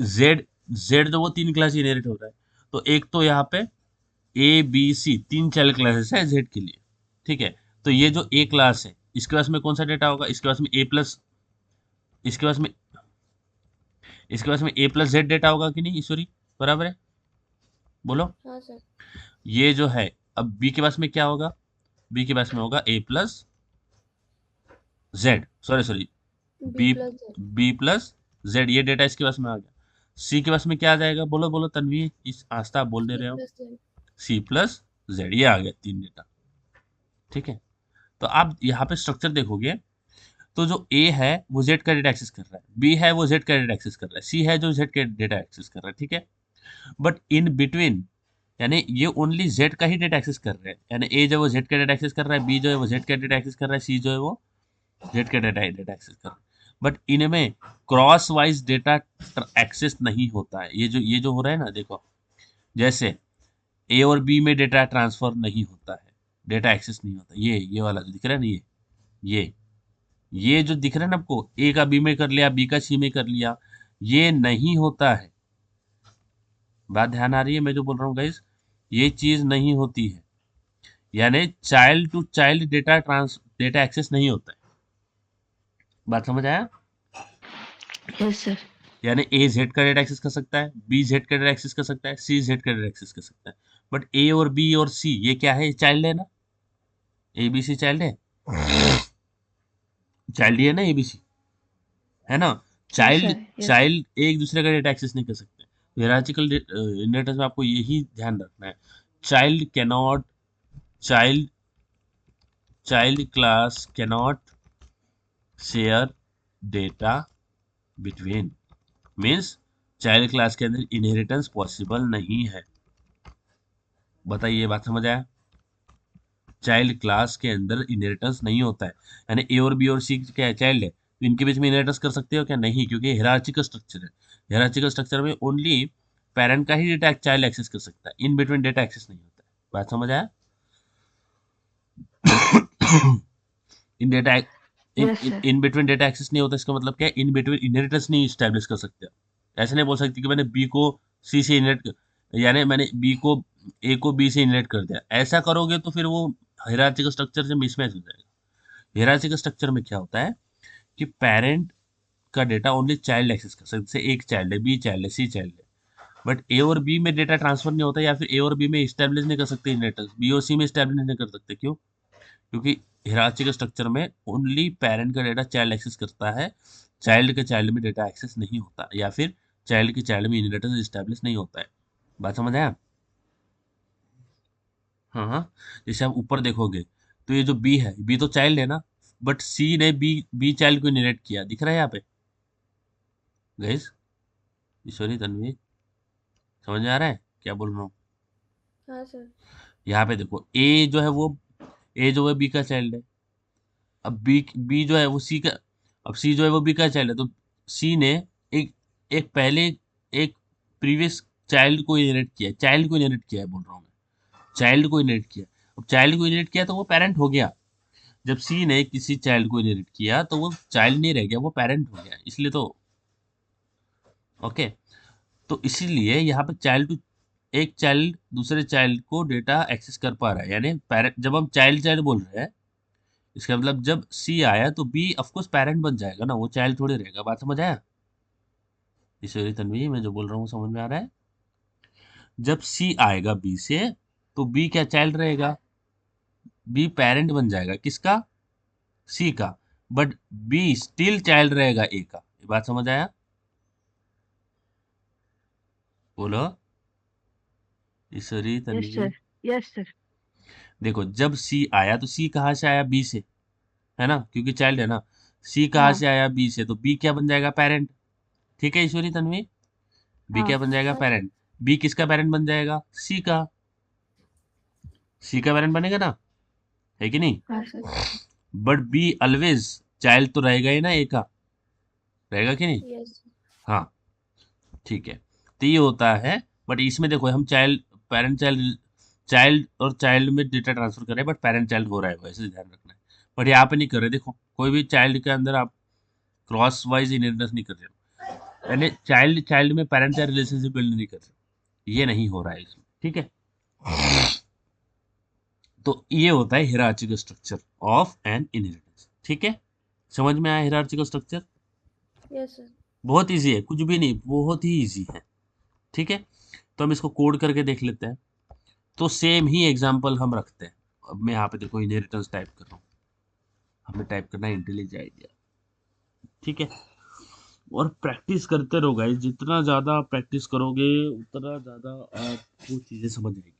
जेड जेड जो वो तीन क्लास इनहेरिट हो रहा है, तो एक तो यहाँ पे ABC तीन चाइल्ड क्लासेस है जेड के लिए, ठीक है। तो ये जो ए क्लास है, इसके पास में कौन सा डेटा होगा? इसके पास में ए प्लस, इसके पास में इसके पास में A+Z डेटा होगा कि नहीं ईश्वरी? बराबर है, बोलो। हाँ सर। ये जो है, अब बी के पास में क्या होगा? बी के पास में होगा A+Z, sorry sorry, B B plus Z. B+Z, ये डेटा इसके पास में आ गया। सी के पास में क्या आ जाएगा? बोलो बोलो तन्वी, इस आस्था आप बोल दे सी रहे हो। Plus Z. C+Z, ये आ गया तीन डेटा, ठीक है। तो आप यहाँ पे स्ट्रक्चर देखोगे, तो जो ए है वो जेड का डेटा एक्सेस कर रहा है, बी है वो जेड का डेटा एक्सेस कर रहा है, सी है जो जेड का डेटा एक्सेस कर रहा है, ठीक है। बट इन बिटवीन, यानी ये ओनली जेड का ही डेटा एक्सेस कर रहे हैं, यानी ए जो है वो जेड का डेटा एक्सेस कर रहा है, बी जो है वो जेड का डेटा एक्सेस कर रहा है, सी जो है वो जेड का डेटा एक्सेस कर रहा है। बट इनमें क्रॉस वाइज डेटा एक्सेस नहीं होता है। ये जो हो रहा है ना, देखो जैसे ए और बी में डेटा ट्रांसफर नहीं होता है, डेटा एक्सेस नहीं होता, ये वाला जो दिख रहा है ना, ये ये जो दिख रहा है ना आपको, ए का बी में कर लिया, बी का सी में कर लिया, ये नहीं होता है। बात ध्यान आ रही है मैं जो बोल रहा हूँ गाइस? ये चीज नहीं होती है, यानी child to child data access नहीं होता है। बात समझ आया? Yes sir. यानी ए जेड का डेटा एक्सेस कर सकता है, बी जेड का डेटा एक्सेस कर सकता है, सी जेड का डेटा एक्सेस कर सकता है। बट ए और बी और सी ये क्या है? चाइल्ड है ना, ABC चाइल्ड है, चाइल्ड ही है ना ABC, है ना। Yes child sir. Yes. Child एक दूसरे का डेटा एक्सेस नहीं कर सकते। हिरार्चिकल इनहेरिटेंस में आपको यही ध्यान रखना है, child cannot child child class cannot share data between, means child class के अंदर इनहेरिटेंस पॉसिबल नहीं है। बताइए, बात समझ आया? चाइल्ड क्लास के अंदर इनहेरिटेंस नहीं होता है, यानी ए और बी और सी क्या है? चाइल्ड है, तो इनके बीच में इनहेरिटेंस कर सकते हो क्या? नहीं, क्योंकि हिरार्चिकल स्ट्रक्चर है। हिरार्चिकल स्ट्रक्चर में ओनली पेरेंट का ही डेटा चाइल्ड एक्सेस कर सकता है, इन बिटवीन डेटा एक्सेस नहीं होता है। बात समझ आया? In data Yes, sir. In between data access नहीं होता, इसका मतलब क्या है, इन बिटवीन इनहेरिटेंस नहीं स्टैब्लिश कर सकते। ऐसे नहीं बोल सकते कि मैंने बी को सी से इनहेरिट, यानी मैंने बी को ए को बी से इनहेरिट कर दिया। ऐसा करोगे तो फिर वो हायरार्चिकल स्ट्रक्चर से मिसमैच हो जाएगा। हायरार्चिकल स्ट्रक्चर में क्या होता है कि पेरेंट का डेटा ओनली चाइल्ड एक्सेस कर सकते हैं। जैसे एक चाइल्ड है, बी चाइल्ड है, सी चाइल्ड है, बट ए और बी में डेटा ट्रांसफर नहीं होता, या फिर ए और बी में स्टैब्लिश नहीं कर सकते इनहेरिटेंस, बी और सी में स्टैब्लिश नहीं कर सकते। क्यों? क्योंकि हिरार्चिकल स्ट्रक्चर में ओनली पेरेंट का डेटा चाइल्ड एक्सेस करता है, चाइल्ड के चाइल्ड में डेटा एक्सेस नहीं होता, या फिर चाइल्ड के चाइल्ड में इनहेरिटेंस स्टैब्लिश नहीं होता है। बात समझ आया? हाँ हाँ। जैसे आप ईपर देखोगे तो ये जो बी है, बी तो चाइल्ड है ना, बट सी ने बी चाइल्ड को इनहेरिट किया, दिख रहा है यहाँ पे गाइस? ईश्वरी, तन्वी, समझ में आ रहा है क्या बोल रहा हूँ? हाँ सर। यहाँ पे देखो, ए जो है वो, ए जो है बी का चाइल्ड है। अब बी जो है वो सी का, अब सी जो है वो बी का चाइल्ड है, तो सी ने एक एक पहले एक प्रीवियस चाइल्ड को इनहेरिट किया, चाइल्ड को इनहेरिट किया है बोल रहा हूँ मैं, चाइल्ड को इनहेरिट किया। अब चाइल्ड को इनहेरिट किया तो वो पेरेंट हो गया। जब सी ने किसी चाइल्ड को इनहेरिट किया तो वो चाइल्ड नहीं रह गया, वो पेरेंट हो गया, इसलिए तो। ओके, तो इसीलिए यहाँ पे चाइल्ड टू, एक चाइल्ड दूसरे चाइल्ड को डेटा एक्सेस कर पा रहा है, यानी पेरेंट, जब हम चाइल्ड चाइल्ड बोल रहे हैं, इसका मतलब जब सी आया तो बी ऑफ कोर्स पेरेंट बन जाएगा ना, वो चाइल्ड थोड़ी रहेगा। बात समझ आया ईश्वरी, तन्वी, मैं जो बोल रहा हूँ समझ में आ रहा है? जब सी आएगा बी से तो बी क्या चाइल्ड रहेगा, बी पेरेंट बन जाएगा किसका, सी का, बट बी स्टिल चाइल्ड रहेगा ए का। ये बात समझ आया? बोलो ईश्वरी, Yes, Tanvi. sir. Yes, sir. देखो, जब सी आया तो सी कहाँ से आया, बी से, है ना, क्योंकि चाइल्ड है ना। सी कहाँ हाँ, से आया, बी से, तो बी क्या बन जाएगा, पेरेंट। ठीक है ईश्वरी, तन्वी, बी क्या हाँ, बन जाएगा, हाँ सर। पेरेंट। बी किसका पेरेंट बन जाएगा, सी का, सी का पेरेंट बनेगा ना, है कि नहीं? हाँ sir. But be always child तो रहेगा ही ना ए का, रहेगा कि नहीं? यस। हाँ, ठीक है। तो ये होता है, बट इसमें देखो हम चाइल्ड, पेरेंट चाइल्ड, चाइल्ड और चाइल्ड में डेटा ट्रांसफर कर रहे हैं, बट पेरेंट चाइल्ड हो रहा है, वैसे ध्यान रखना है। बट यहाँ पे नहीं कर रहे, देखो कोई भी चाइल्ड के अंदर आप क्रॉस वाइज इनहेरिटेंस नहीं कर रहे हो, यानी चाइल्ड चाइल्ड में पेरेंट चाइल्ड रिलेशनशिप बिल्ड नहीं कर रहे, ये नहीं हो रहा है इसमें। ठीक है, तो ये होता है hierarchical structure of an inheritance. ठीक है, समझ में आया हिरार्चिकल स्ट्रक्चर? Yes sir. बहुत इजी है, कुछ भी नहीं, बहुत ही इजी है। ठीक है, तो हम इसको कोड करके देख लेते हैं। तो सेम ही एग्जांपल हम रखते हैं। अब मैं यहाँ पे देखो इनहेरिटेंस टाइप कर रहा हूँ, हमें टाइप करना है इंटेलिजेंट आइडिया। ठीक है, और प्रैक्टिस करते रहो गाइस, जितना ज़्यादा प्रैक्टिस करोगे उतना ज़्यादा आपको चीज़ें समझ आएगी।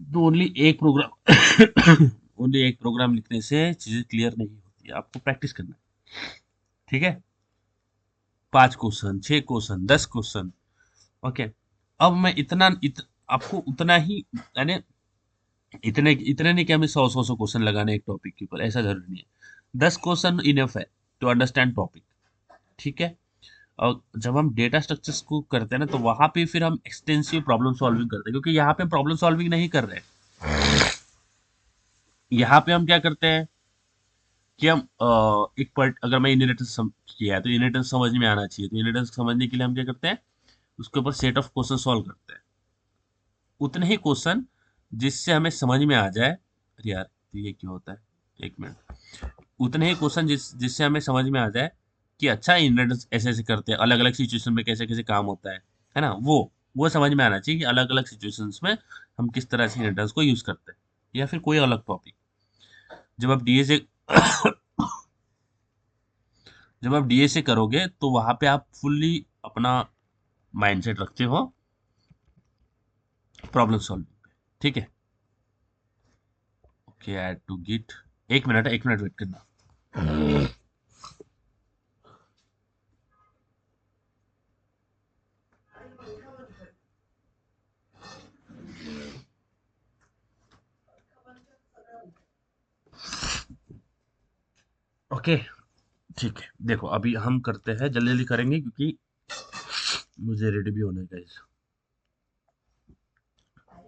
तो ओनली एक प्रोग्राम ओनली एक प्रोग्राम लिखने से चीज़ें क्लियर नहीं होती है, आपको प्रैक्टिस करना है। ठीक है, 5 क्वेश्चन, 6 क्वेश्चन, 10 क्वेश्चन। ओके, अब मैं आपको उतना ही, यानी इतने इतने नहीं कि हमें 100 क्वेश्चन लगाने एक टॉपिक के ऊपर, ऐसा जरूरी नहीं है। 10 क्वेश्चन इनफ है टू अंडरस्टैंड टॉपिक। ठीक है, और जब हम डेटा स्ट्रक्चर्स को करते हैं ना, तो वहां पे फिर हम एक्सटेंसिव प्रॉब्लम सॉल्विंग करते हैं, क्योंकि यहाँ पे प्रॉब्लम सॉल्विंग नहीं कर रहे हैं। यहाँ पे हम क्या करते हैं कि हम एक पर्ट, अगर मैं इनहेरिटेंस किया है तो इनहेरिटेंस समझ में आना चाहिए, तो इनहेरिटेंस समझने के लिए हम क्या करते हैं, उसके ऊपर सेट ऑफ क्वेश्चन सॉल्व करते हैं। उतने ही क्वेश्चन जिससे हमें समझ में आ जाए, अरे यार ये क्यों होता है, एक मिनट। उतने ही क्वेश्चन जिससे हमें समझ में आ जाए कि अच्छा इनहेरिटेंस ऐसे ऐसे करते हैं, अलग अलग सिचुएशन में कैसे कैसे काम होता है ना, वो समझ में आना चाहिए कि अलग अलग सिचुएशंस में हम किस तरह से इनहेरिटेंस को यूज करते हैं, या फिर कोई अलग टॉपिक। जब आप डीएसए जब आप डीएसए करोगे तो वहां पे आप फुल्ली अपना माइंडसेट रखते हो प्रॉब्लम सॉल्विंग पे। ठीक है, ओके, ऐड टू गिट, एक मिनट वेट करना। ओके, ठीक है, देखो अभी हम करते हैं, जल्दी जल्दी करेंगे क्योंकि मुझे रेडी भी होना है गाइस।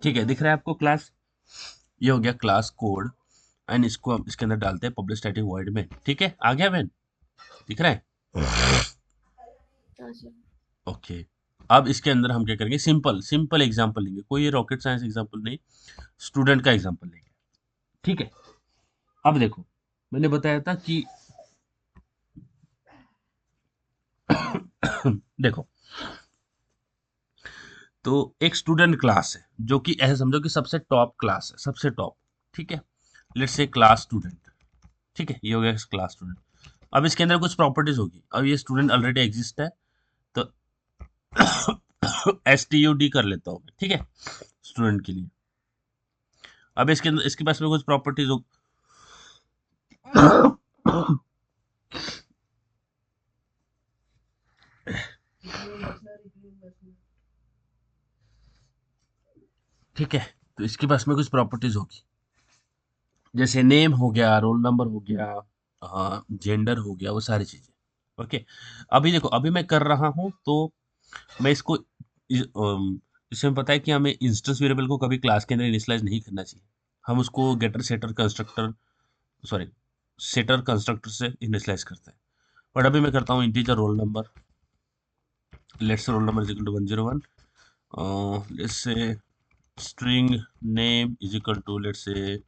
ठीक है, दिख रहा है आपको क्लास? ये हो गया क्लास कोड। एंड इसको हम इसके अंदर डालते हैं पब्लिक स्टैटिक वॉइड में। ठीक है, आ गया मैन, दिख रहा है? हाँ सर। ओके, अब इसके अंदर हम क्या करेंगे, सिंपल सिंपल एग्जांपल लेंगे, कोई रॉकेट साइंस एग्जांपल नहीं, स्टूडेंट का एग्जांपल लेंगे। ठीक है, अब देखो मैंने बताया था कि देखो, तो एक स्टूडेंट क्लास है जो कि ऐसे समझो कि सबसे टॉप क्लास है, सबसे टॉप। ठीक है, लेट्स से क्लास स्टूडेंट। ठीक है, ये हो गया क्लास स्टूडेंट। अब इसके अंदर कुछ प्रॉपर्टीज होगी। अब ये स्टूडेंट ऑलरेडी एग्जिस्ट है, तो STUD कर लेता हूँ मैं। ठीक है, स्टूडेंट के लिए। अब इसके अंदर इसके पास में कुछ प्रॉपर्टीज हो ठीक है, तो इसके पास में कुछ प्रॉपर्टीज होगी, जैसे नेम हो गया, रोल नंबर हो गया, हाँ, जेंडर हो गया, वो सारी चीजें। ओके, अभी देखो, अभी मैं कर रहा हूँ तो मैं इसको जैसे हमें पता है कि हमें इंस्टेंस वेरिएबल को कभी क्लास के अंदर इनिशियलाइज नहीं करना चाहिए, हम उसको getter setter constructor, sorry, setter constructor से इनिशियलाइज करते हैं। बट अभी मैं करता हूँ integer roll number, let's roll number is equal to 101, let's say string name is equal to let's say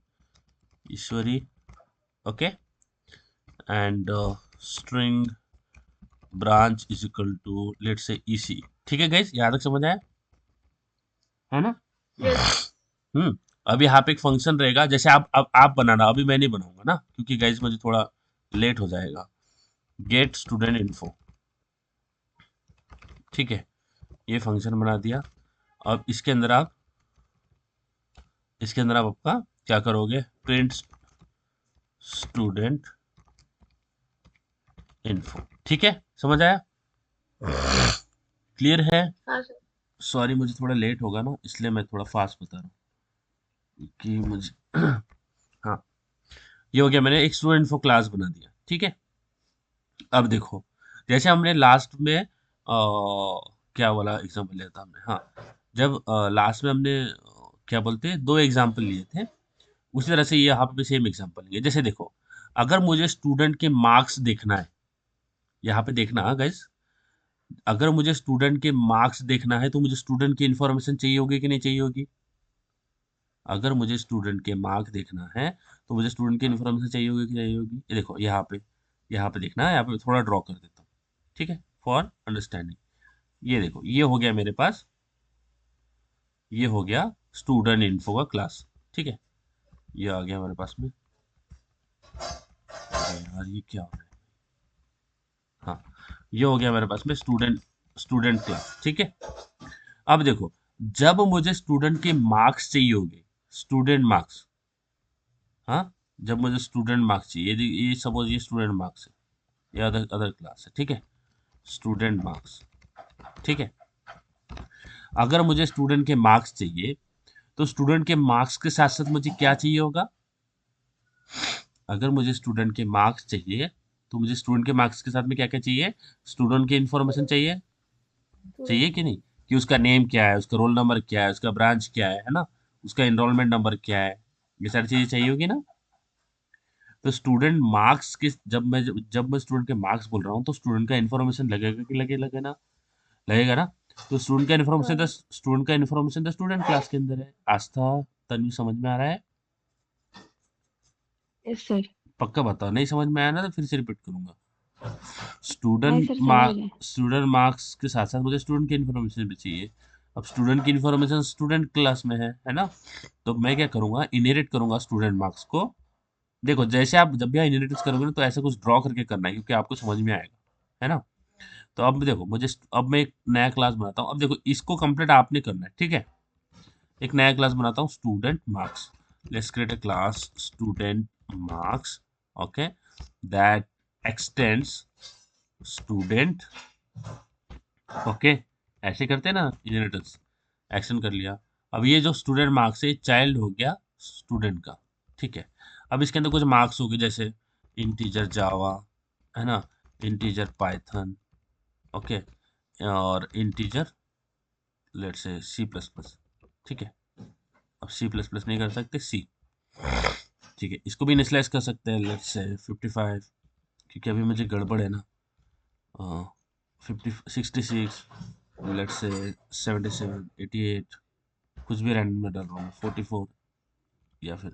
Ishwari, okay, and string branch is equal to let's say EC। ठीक है guys, यहाँ तक समझ आया है ना? यस। हम्म, अब यहाँ पे एक फंक्शन रहेगा, जैसे आप बनाना, अभी मैं नहीं बनाऊंगा ना, क्योंकि गाइस मुझे थोड़ा लेट हो जाएगा। गेट स्टूडेंट इन्फो, ठीक है, ये फंक्शन बना दिया। अब इसके अंदर आप आपका क्या करोगे, प्रिंट स्टूडेंट इन्फो। ठीक है, समझ आया? क्लियर है? हाँ सर। सॉरी, मुझे थोड़ा लेट होगा ना, इसलिए मैं थोड़ा फास्ट बता रहा हूँ कि मुझे हाँ, ये हो गया, मैंने एक स्टूडेंट इन्फो क्लास बना दिया। ठीक है, अब देखो, जैसे हमने लास्ट में क्या वाला एग्जांपल लिया था हमने, हाँ, जब लास्ट में हमने क्या बोलते हैं, 2 एग्जांपल लिए थे, उसी तरह से ये यहाँ पे भी सेम एग्जांपल लिए। जैसे देखो, अगर मुझे स्टूडेंट के मार्क्स देखना है, यहाँ पे देखना गाइस, अगर मुझे स्टूडेंट के मार्क्स देखना है तो मुझे स्टूडेंट की इन्फॉर्मेशन चाहिए होगी कि नहीं चाहिए होगी? अगर मुझे स्टूडेंट के मार्क देखना है तो मुझे स्टूडेंट की इन्फॉर्मेशन चाहिए होगी कि चाहिए होगी? ये देखो, यहाँ पे देखना है, यहाँ पे थोड़ा ड्रॉ कर देता हूँ। ठीक है, फॉर अंडरस्टैंडिंग। ये देखो, ये हो गया मेरे पास, ये हो गया स्टूडेंट इन्फो का क्लास। ठीक है, ये आ गया मेरे पास में। अरे यार, ये क्या हो रहा है? हाँ, ये हो गया मेरे पास में स्टूडेंट स्टूडेंट क्लास। ठीक है, अब देखो, जब मुझे स्टूडेंट के मार्क्स चाहिए होंगे, स्टूडेंट मार्क्स, हाँ, जब मुझे स्टूडेंट मार्क्स चाहिए, ये सपोज ये स्टूडेंट मार्क्स है, ये अदर अदर क्लास है। ठीक है, स्टूडेंट मार्क्स। ठीक है, अगर मुझे स्टूडेंट के मार्क्स चाहिए तो स्टूडेंट के मार्क्स के साथ साथ मुझे क्या चाहिए होगा? अगर मुझे स्टूडेंट के मार्क्स चाहिए तो मुझे स्टूडेंट के मार्क्स के साथ में क्या क्या चाहिए? स्टूडेंट की इन्फॉर्मेशन चाहिए, चाहिए स्टूडेंट। कि नहीं? कि उसका नेम क्या है, उसका रोल नंबर क्या है, उसका ब्रांच क्या है ना, उसका एनरोलमेंट नंबर क्या है, ये सारी चीजें चाहिए होगी ना। तो स्टूडेंट मार्क्स के, जब मैं स्टूडेंट के मार्क्स बोल रहा हूँ तो स्टूडेंट का इन्फॉर्मेशन लगेगा कि लगेगा ना, लगेगा ना। तो हाँ। स्टूडेंट का इन्फॉर्मेशन तो स्टूडेंट क्लास के अंदर है। आस्था, तन्वी, समझ में आ रहा है? Yes sir. पक्का बताओ, नहीं समझ में आया ना तो फिर से रिपीट करूंगा। नहीं स्टूडेंट सर, समझ मार्क रहे हैं। स्टूडेंट मार्क्स के साथ साथ मुझे स्टूडेंट की इन्फॉर्मेशन भी चाहिए। अब स्टूडेंट की इन्फॉर्मेशन स्टूडेंट क्लास में है ना? तो मैं क्या करूंगा, इनहेरिट करूंगा स्टूडेंट मार्क्स को। देखो, जैसे आप जब भी इनहेरिट करोगे ना, तो ऐसा कुछ ड्रॉ करके करना है, क्योंकि आपको समझ में आएगा, है ना? तो अब देखो, अब मैं एक नया क्लास बनाता हूँ। अब देखो, इसको कंप्लीट आपने करना है। ठीक है, एक नया क्लास बनाता हूँ, student marks. Let's create a class student marks, okay, that x tends student, okay, ऐसे करते हैं ना इनहेरिटेंस, एक्शन कर लिया। अब ये जो स्टूडेंट मार्क्स है, चाइल्ड हो गया स्टूडेंट का। ठीक है, अब इसके अंदर कुछ मार्क्स हो गए, जैसे इंटीजर जावा, है ना, इंटीजर पाइथन, ओके, और इंटीजर लेट्स से C++। ठीक है, अब C++ नहीं कर सकते, C। ठीक है, इसको भी इनिशियलाइज कर सकते हैं, लेट्स से 55, क्योंकि अभी मुझे गड़बड़ है ना, 66, लेट्स से 77, 88, कुछ भी रैंडम में डाल रहा हूँ, 44, या फिर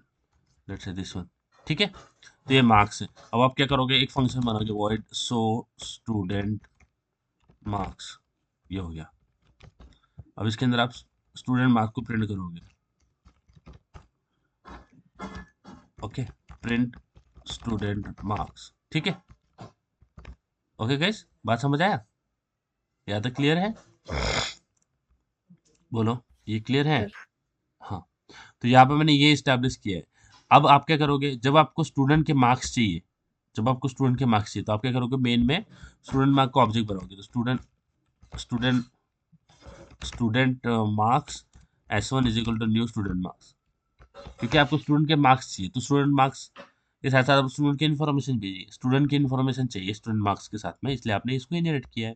लेट्स से दिस वन। ठीक है, तो ये मार्क्स है। अब आप क्या करोगे, एक फंक्शन बनाओगे, वॉइड शो स्टूडेंट मार्क्स, ये हो गया। अब इसके अंदर आप स्टूडेंट मार्क्स को प्रिंट करोगे। Okay, print student marks. ठीक है, ओके गाइस, बात समझ आया? या तक क्लियर है? बोलो, ये क्लियर है? सर हाँ, तो यहाँ पे मैंने ये इस्टेब्लिश किया है। अब आप क्या करोगे, जब आपको स्टूडेंट के मार्क्स चाहिए, जब आपको स्टूडेंट के मार्क्स चाहिए, तो आप क्या करोगे, मेन में स्टूडेंट मार्क का ऑब्जेक्ट बनाओगे। तो student student marks S1 is equal to new student marks, क्योंकि आपको स्टूडेंट के मार्क्स चाहिए, तो स्टूडेंट मार्क्स के साथ साथ आप स्टूडेंट की इन्फॉर्मेशन चाहिए, स्टूडेंट की इन्फॉर्मेशन चाहिए स्टूडेंट मार्क्स के साथ में, इसलिए आपने इसको इनहेरिट किया है।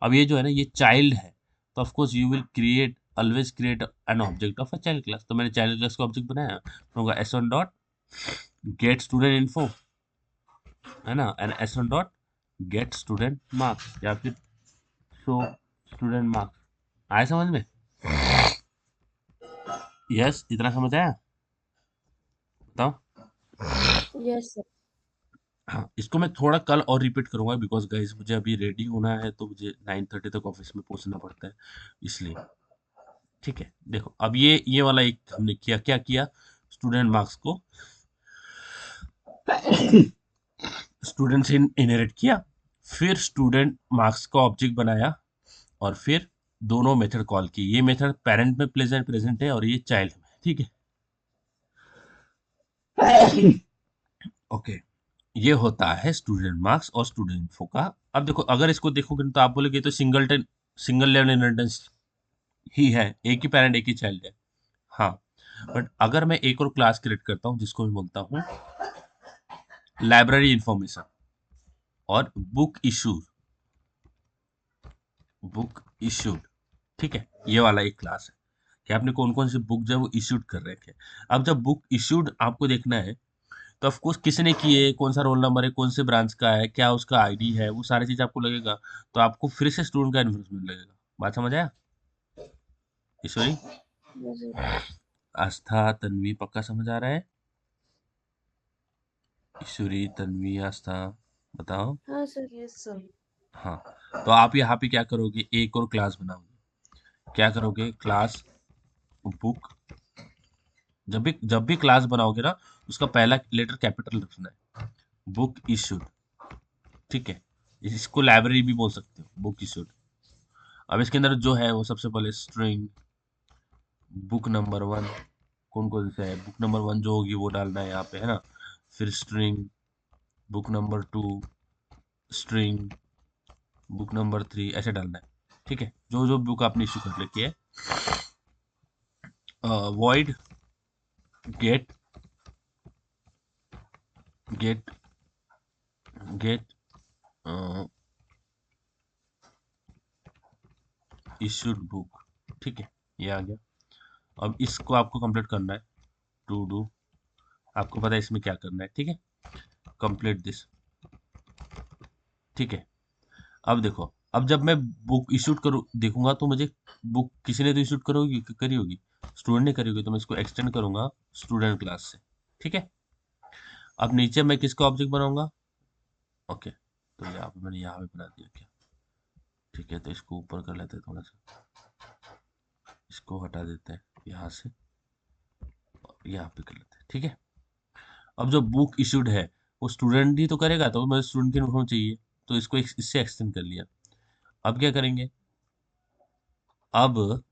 अब ये जो है ना, ये चाइल्ड है, तो of course you will create, always create an object of a child class. तो मैंने चाइल्ड क्लास का ऑब्जेक्ट बनाया, होगा S1 dot gate student info, है ना, and S1 dot gate student marks, या फिर शो स्टूडेंट मार्क्स। आया समझ में? यस, इतना समझ आया? बताओ। Yes sir. हाँ, इसको मैं थोड़ा कल और रिपीट करूंगा, बिकॉज गाइस मुझे अभी रेडी होना है, तो मुझे 9:30 तक ऑफिस में पहुंचना पड़ता है, इसलिए। ठीक है, देखो अब ये वाला एक हमने किया, क्या किया, स्टूडेंट मार्क्स को स्टूडेंट से इनहेरिट किया, फिर स्टूडेंट मार्क्स का ऑब्जेक्ट बनाया, और फिर दोनों मेथड कॉल की। ये मेथड पेरेंट में प्रेजेंट है, और ये चाइल्ड में। ठीक है, ओके, ये होता है स्टूडेंट मार्क्स और स्टूडेंट इन्फो का। अब देखो, अगर इसको देखोगे तो आप बोलोगे तो सिंगल लेवल इनहेरिटेंस ही है, एक ही पेरेंट एक ही चाइल्ड है। हाँ, बट अगर मैं एक और क्लास क्रिएट करता हूँ, जिसको मैं बोलता हूँ लाइब्रेरी इंफॉर्मेशन और बुक इशूड, ठीक है, ये वाला एक क्लास है कि आपने कौन कौन सी बुक जो है वो इशूड कर रखे हैं। अब जब बुक इशूड आपको देखना है, तो ऑफ कोर्स किसने की है, कौन सा रोल नंबर है, कौन से ब्रांच का है, क्या उसका आईडी है, वो सारी चीज आपको लगेगा। तो आपको फिर से स्टूडेंट का इन्फॉर्मेशन लगेगा। बात समझ आया ईश्वरी? Yes sir. आस्था, तन्वी, पक्का समझ आ रहा है? ईश्वरी, तन्वी, आस्था, बताओ। हाँ सर। Yes sir. हाँ, तो आप यहाँ पे क्या करोगे, एक और क्लास बनाओगे। क्या करोगे, क्लास बुक, जब भी क्लास बनाओगे ना, उसका पहला लेटर कैपिटल रखना है, बुक इशूड। ठीक है, इसको लाइब्रेरी भी बोल सकते हो, बुक इशूड। अब इसके अंदर जो है वो सबसे पहले स्ट्रिंग बुक नंबर 1, कौन कौन से है, बुक नंबर 1 जो होगी वो डालना है यहाँ पे, है ना। फिर string book number 2, string book number 3, ऐसे डालना है। ठीक है, जो जो बुक आपने इशू कर रखी है, void get get get issued book. ठीक है, ये आ गया। अब इसको आपको कंप्लीट करना है, टू डू, आपको पता है इसमें क्या करना है। ठीक है, कंप्लीट दिस। ठीक है, अब देखो, अब जब मैं बुक इशूड करूँ देखूंगा, तो मुझे बुक किसी ने तो इशूड करी होगी, स्टूडेंट ने करी होगी, तो मैं इसको एक्सटेंड करूंगा स्टूडेंट क्लास से। ठीक है, अब नीचे मैं किसका ऑब्जेक्ट बनाऊंगा, ओके, तो यहाँ पे मैंने यहाँ पे बना दिया क्या। ठीक है, तो इसको ऊपर कर लेते हैं थोड़ा सा, इसको हटा देते हैं यहाँ से, और यहाँ पे कर लेते हैं। ठीक है, अब जो बुक इशूड है वो स्टूडेंट ही तो करेगा, तो मुझे स्टूडेंट की इन्फॉर्म चाहिए, तो इसको इससे एक्सटेंड कर लिया। अब क्या करेंगे, अब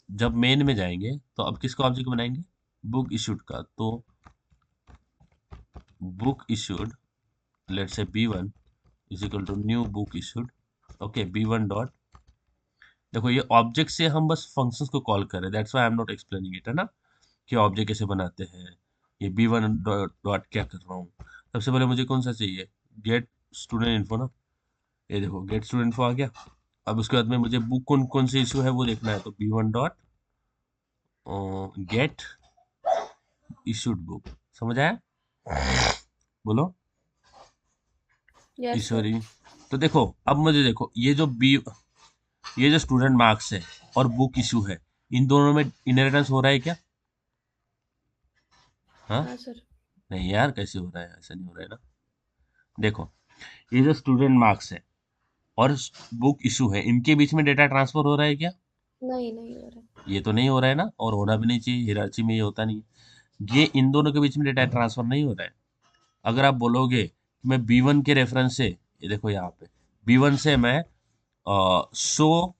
जब मेन में जाएंगे, तो अब किसका ऑब्जेक्ट बनाएंगे, बुक इशूड का। तो book issued, let's say B1 is equal to new book issued. Okay, B1 dot, देखो ये ऑब्जेक्ट से हम बस फंक्शंस को कॉल कर रहे हैं, that's why I am not explaining it, है ना, कि ऑब्जेक्ट कैसे बनाते हैं। ये B1 डॉट क्या कर रहा हूँ, सबसे पहले मुझे कौन सा चाहिए, गेट स्टूडेंट इन्फो ना, ये देखो गेट स्टूडेंट इन्फो आ गया। अब उसके बाद में मुझे बुक कौन कौन से इशू है वो देखना है, तो B1 dot gate issued book. समझ आया? बोलो यस सर। ईश्वरी। तो देखो अब मुझे देखो, ये जो स्टूडेंट मार्क्स है और बुक इशू है, इन दोनों में इनहेरिटेंस हो रहा है क्या? हाँ हाँ सर। नहीं यार, कैसे हो रहा है? ऐसा नहीं हो रहा है ना। देखो, ये जो स्टूडेंट मार्क्स है और बुक इशू है, इनके बीच में डेटा ट्रांसफर हो रहा है क्या? नहीं नहीं हो रहा। ये तो नहीं हो रहा है ना, और होना भी नहीं चाहिए, हियरार्ची में ये होता नहीं है। ये इन दोनों के बीच में डेटा ट्रांसफर नहीं हो रहा है। अगर आप बोलोगे कि मैं B1 के रेफरेंस से, ये देखो यहाँ पे B1 से मैं 100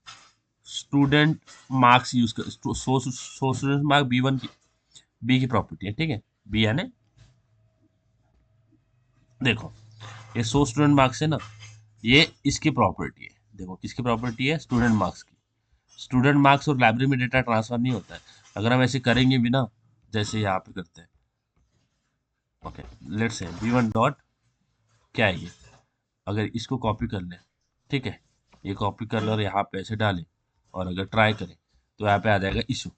स्टूडेंट मार्क्स यूज कर, 100 स्टूडेंट मार्क B1 की, बी की प्रॉपर्टी है, ठीक है। बी यानी देखो, ये 100 स्टूडेंट मार्क्स है ना, ये इसकी प्रॉपर्टी है। देखो किसकी प्रॉपर्टी है? स्टूडेंट मार्क्स की। स्टूडेंट मार्क्स और लाइब्रेरी में डेटा ट्रांसफर नहीं होता है। अगर हम ऐसे करेंगे भी ना, जैसे यहाँ पे करते हैं, okay, let's say B1 dot क्या है ये, अगर इसको कॉपी कर लें, ठीक है, ये कॉपी कर ले और यहाँ पे ऐसे डालें, और अगर ट्राई करें तो यहाँ पे आ जाएगा इशू।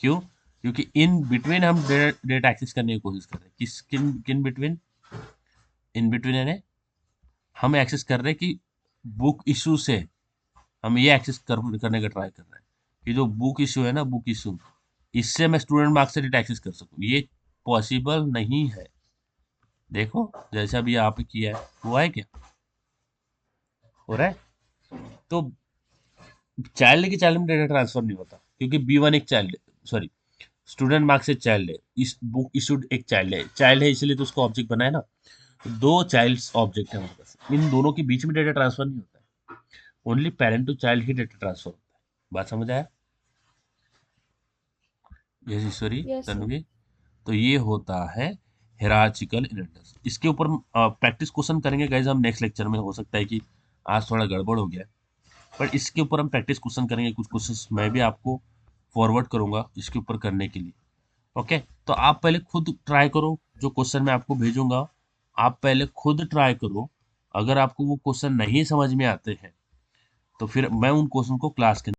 क्यों? क्योंकि इन बिटवीन हम डेटा एक्सेस करने की कोशिश कर रहे हैं। किस किन किन बिटवीन? इन बिटवीन यानी हम एक्सेस कर रहे हैं कि बुक इशू से हम ये एक्सेस करने का ट्राई कर रहे हैं कि जो बुक इशू है ना, बुक इशू, इससे मैं स्टूडेंट मार्क्स से डेटा एक्सेस कर सकूं। ये पॉसिबल नहीं है। देखो जैसा भी यहाँ पे किया है, हुआ है क्या? हो रहा है? तो चाइल्ड की चाइल्ड में डेटा ट्रांसफर नहीं होता, क्योंकि B1 एक चाइल्ड, सॉरी, स्टूडेंट मार्क्स एक चाइल्ड है, इस बुक इशूड एक चाइल्ड है इसलिए तो उसको ऑब्जेक्ट बनाया ना। तो दो चाइल्ड्स ऑब्जेक्ट है हमारे पास, इन दोनों के बीच में डेटा ट्रांसफर नहीं होता है, ओनली पेरेंट टू चाइल्ड ही डेटा ट्रांसफर होता है। बात समझ आया? Yes Ishwari, yes sir. Tanvi. तो ये होता है हिरार्चिकल इनहेरिटेंस। इसके ऊपर प्रैक्टिस क्वेश्चन करेंगे गाइज हम नेक्स्ट लेक्चर में। हो सकता है कि आज थोड़ा गड़बड़ हो गया है, पर इसके ऊपर हम प्रैक्टिस क्वेश्चन करेंगे। कुछ क्वेश्चन मैं भी आपको फॉरवर्ड करूंगा इसके ऊपर करने के लिए। ओके, तो आप पहले खुद ट्राई करो, जो क्वेश्चन मैं आपको भेजूंगा आप पहले खुद ट्राई करो। अगर आपको वो क्वेश्चन नहीं समझ में आते हैं तो फिर मैं उन क्वेश्चन को क्लास के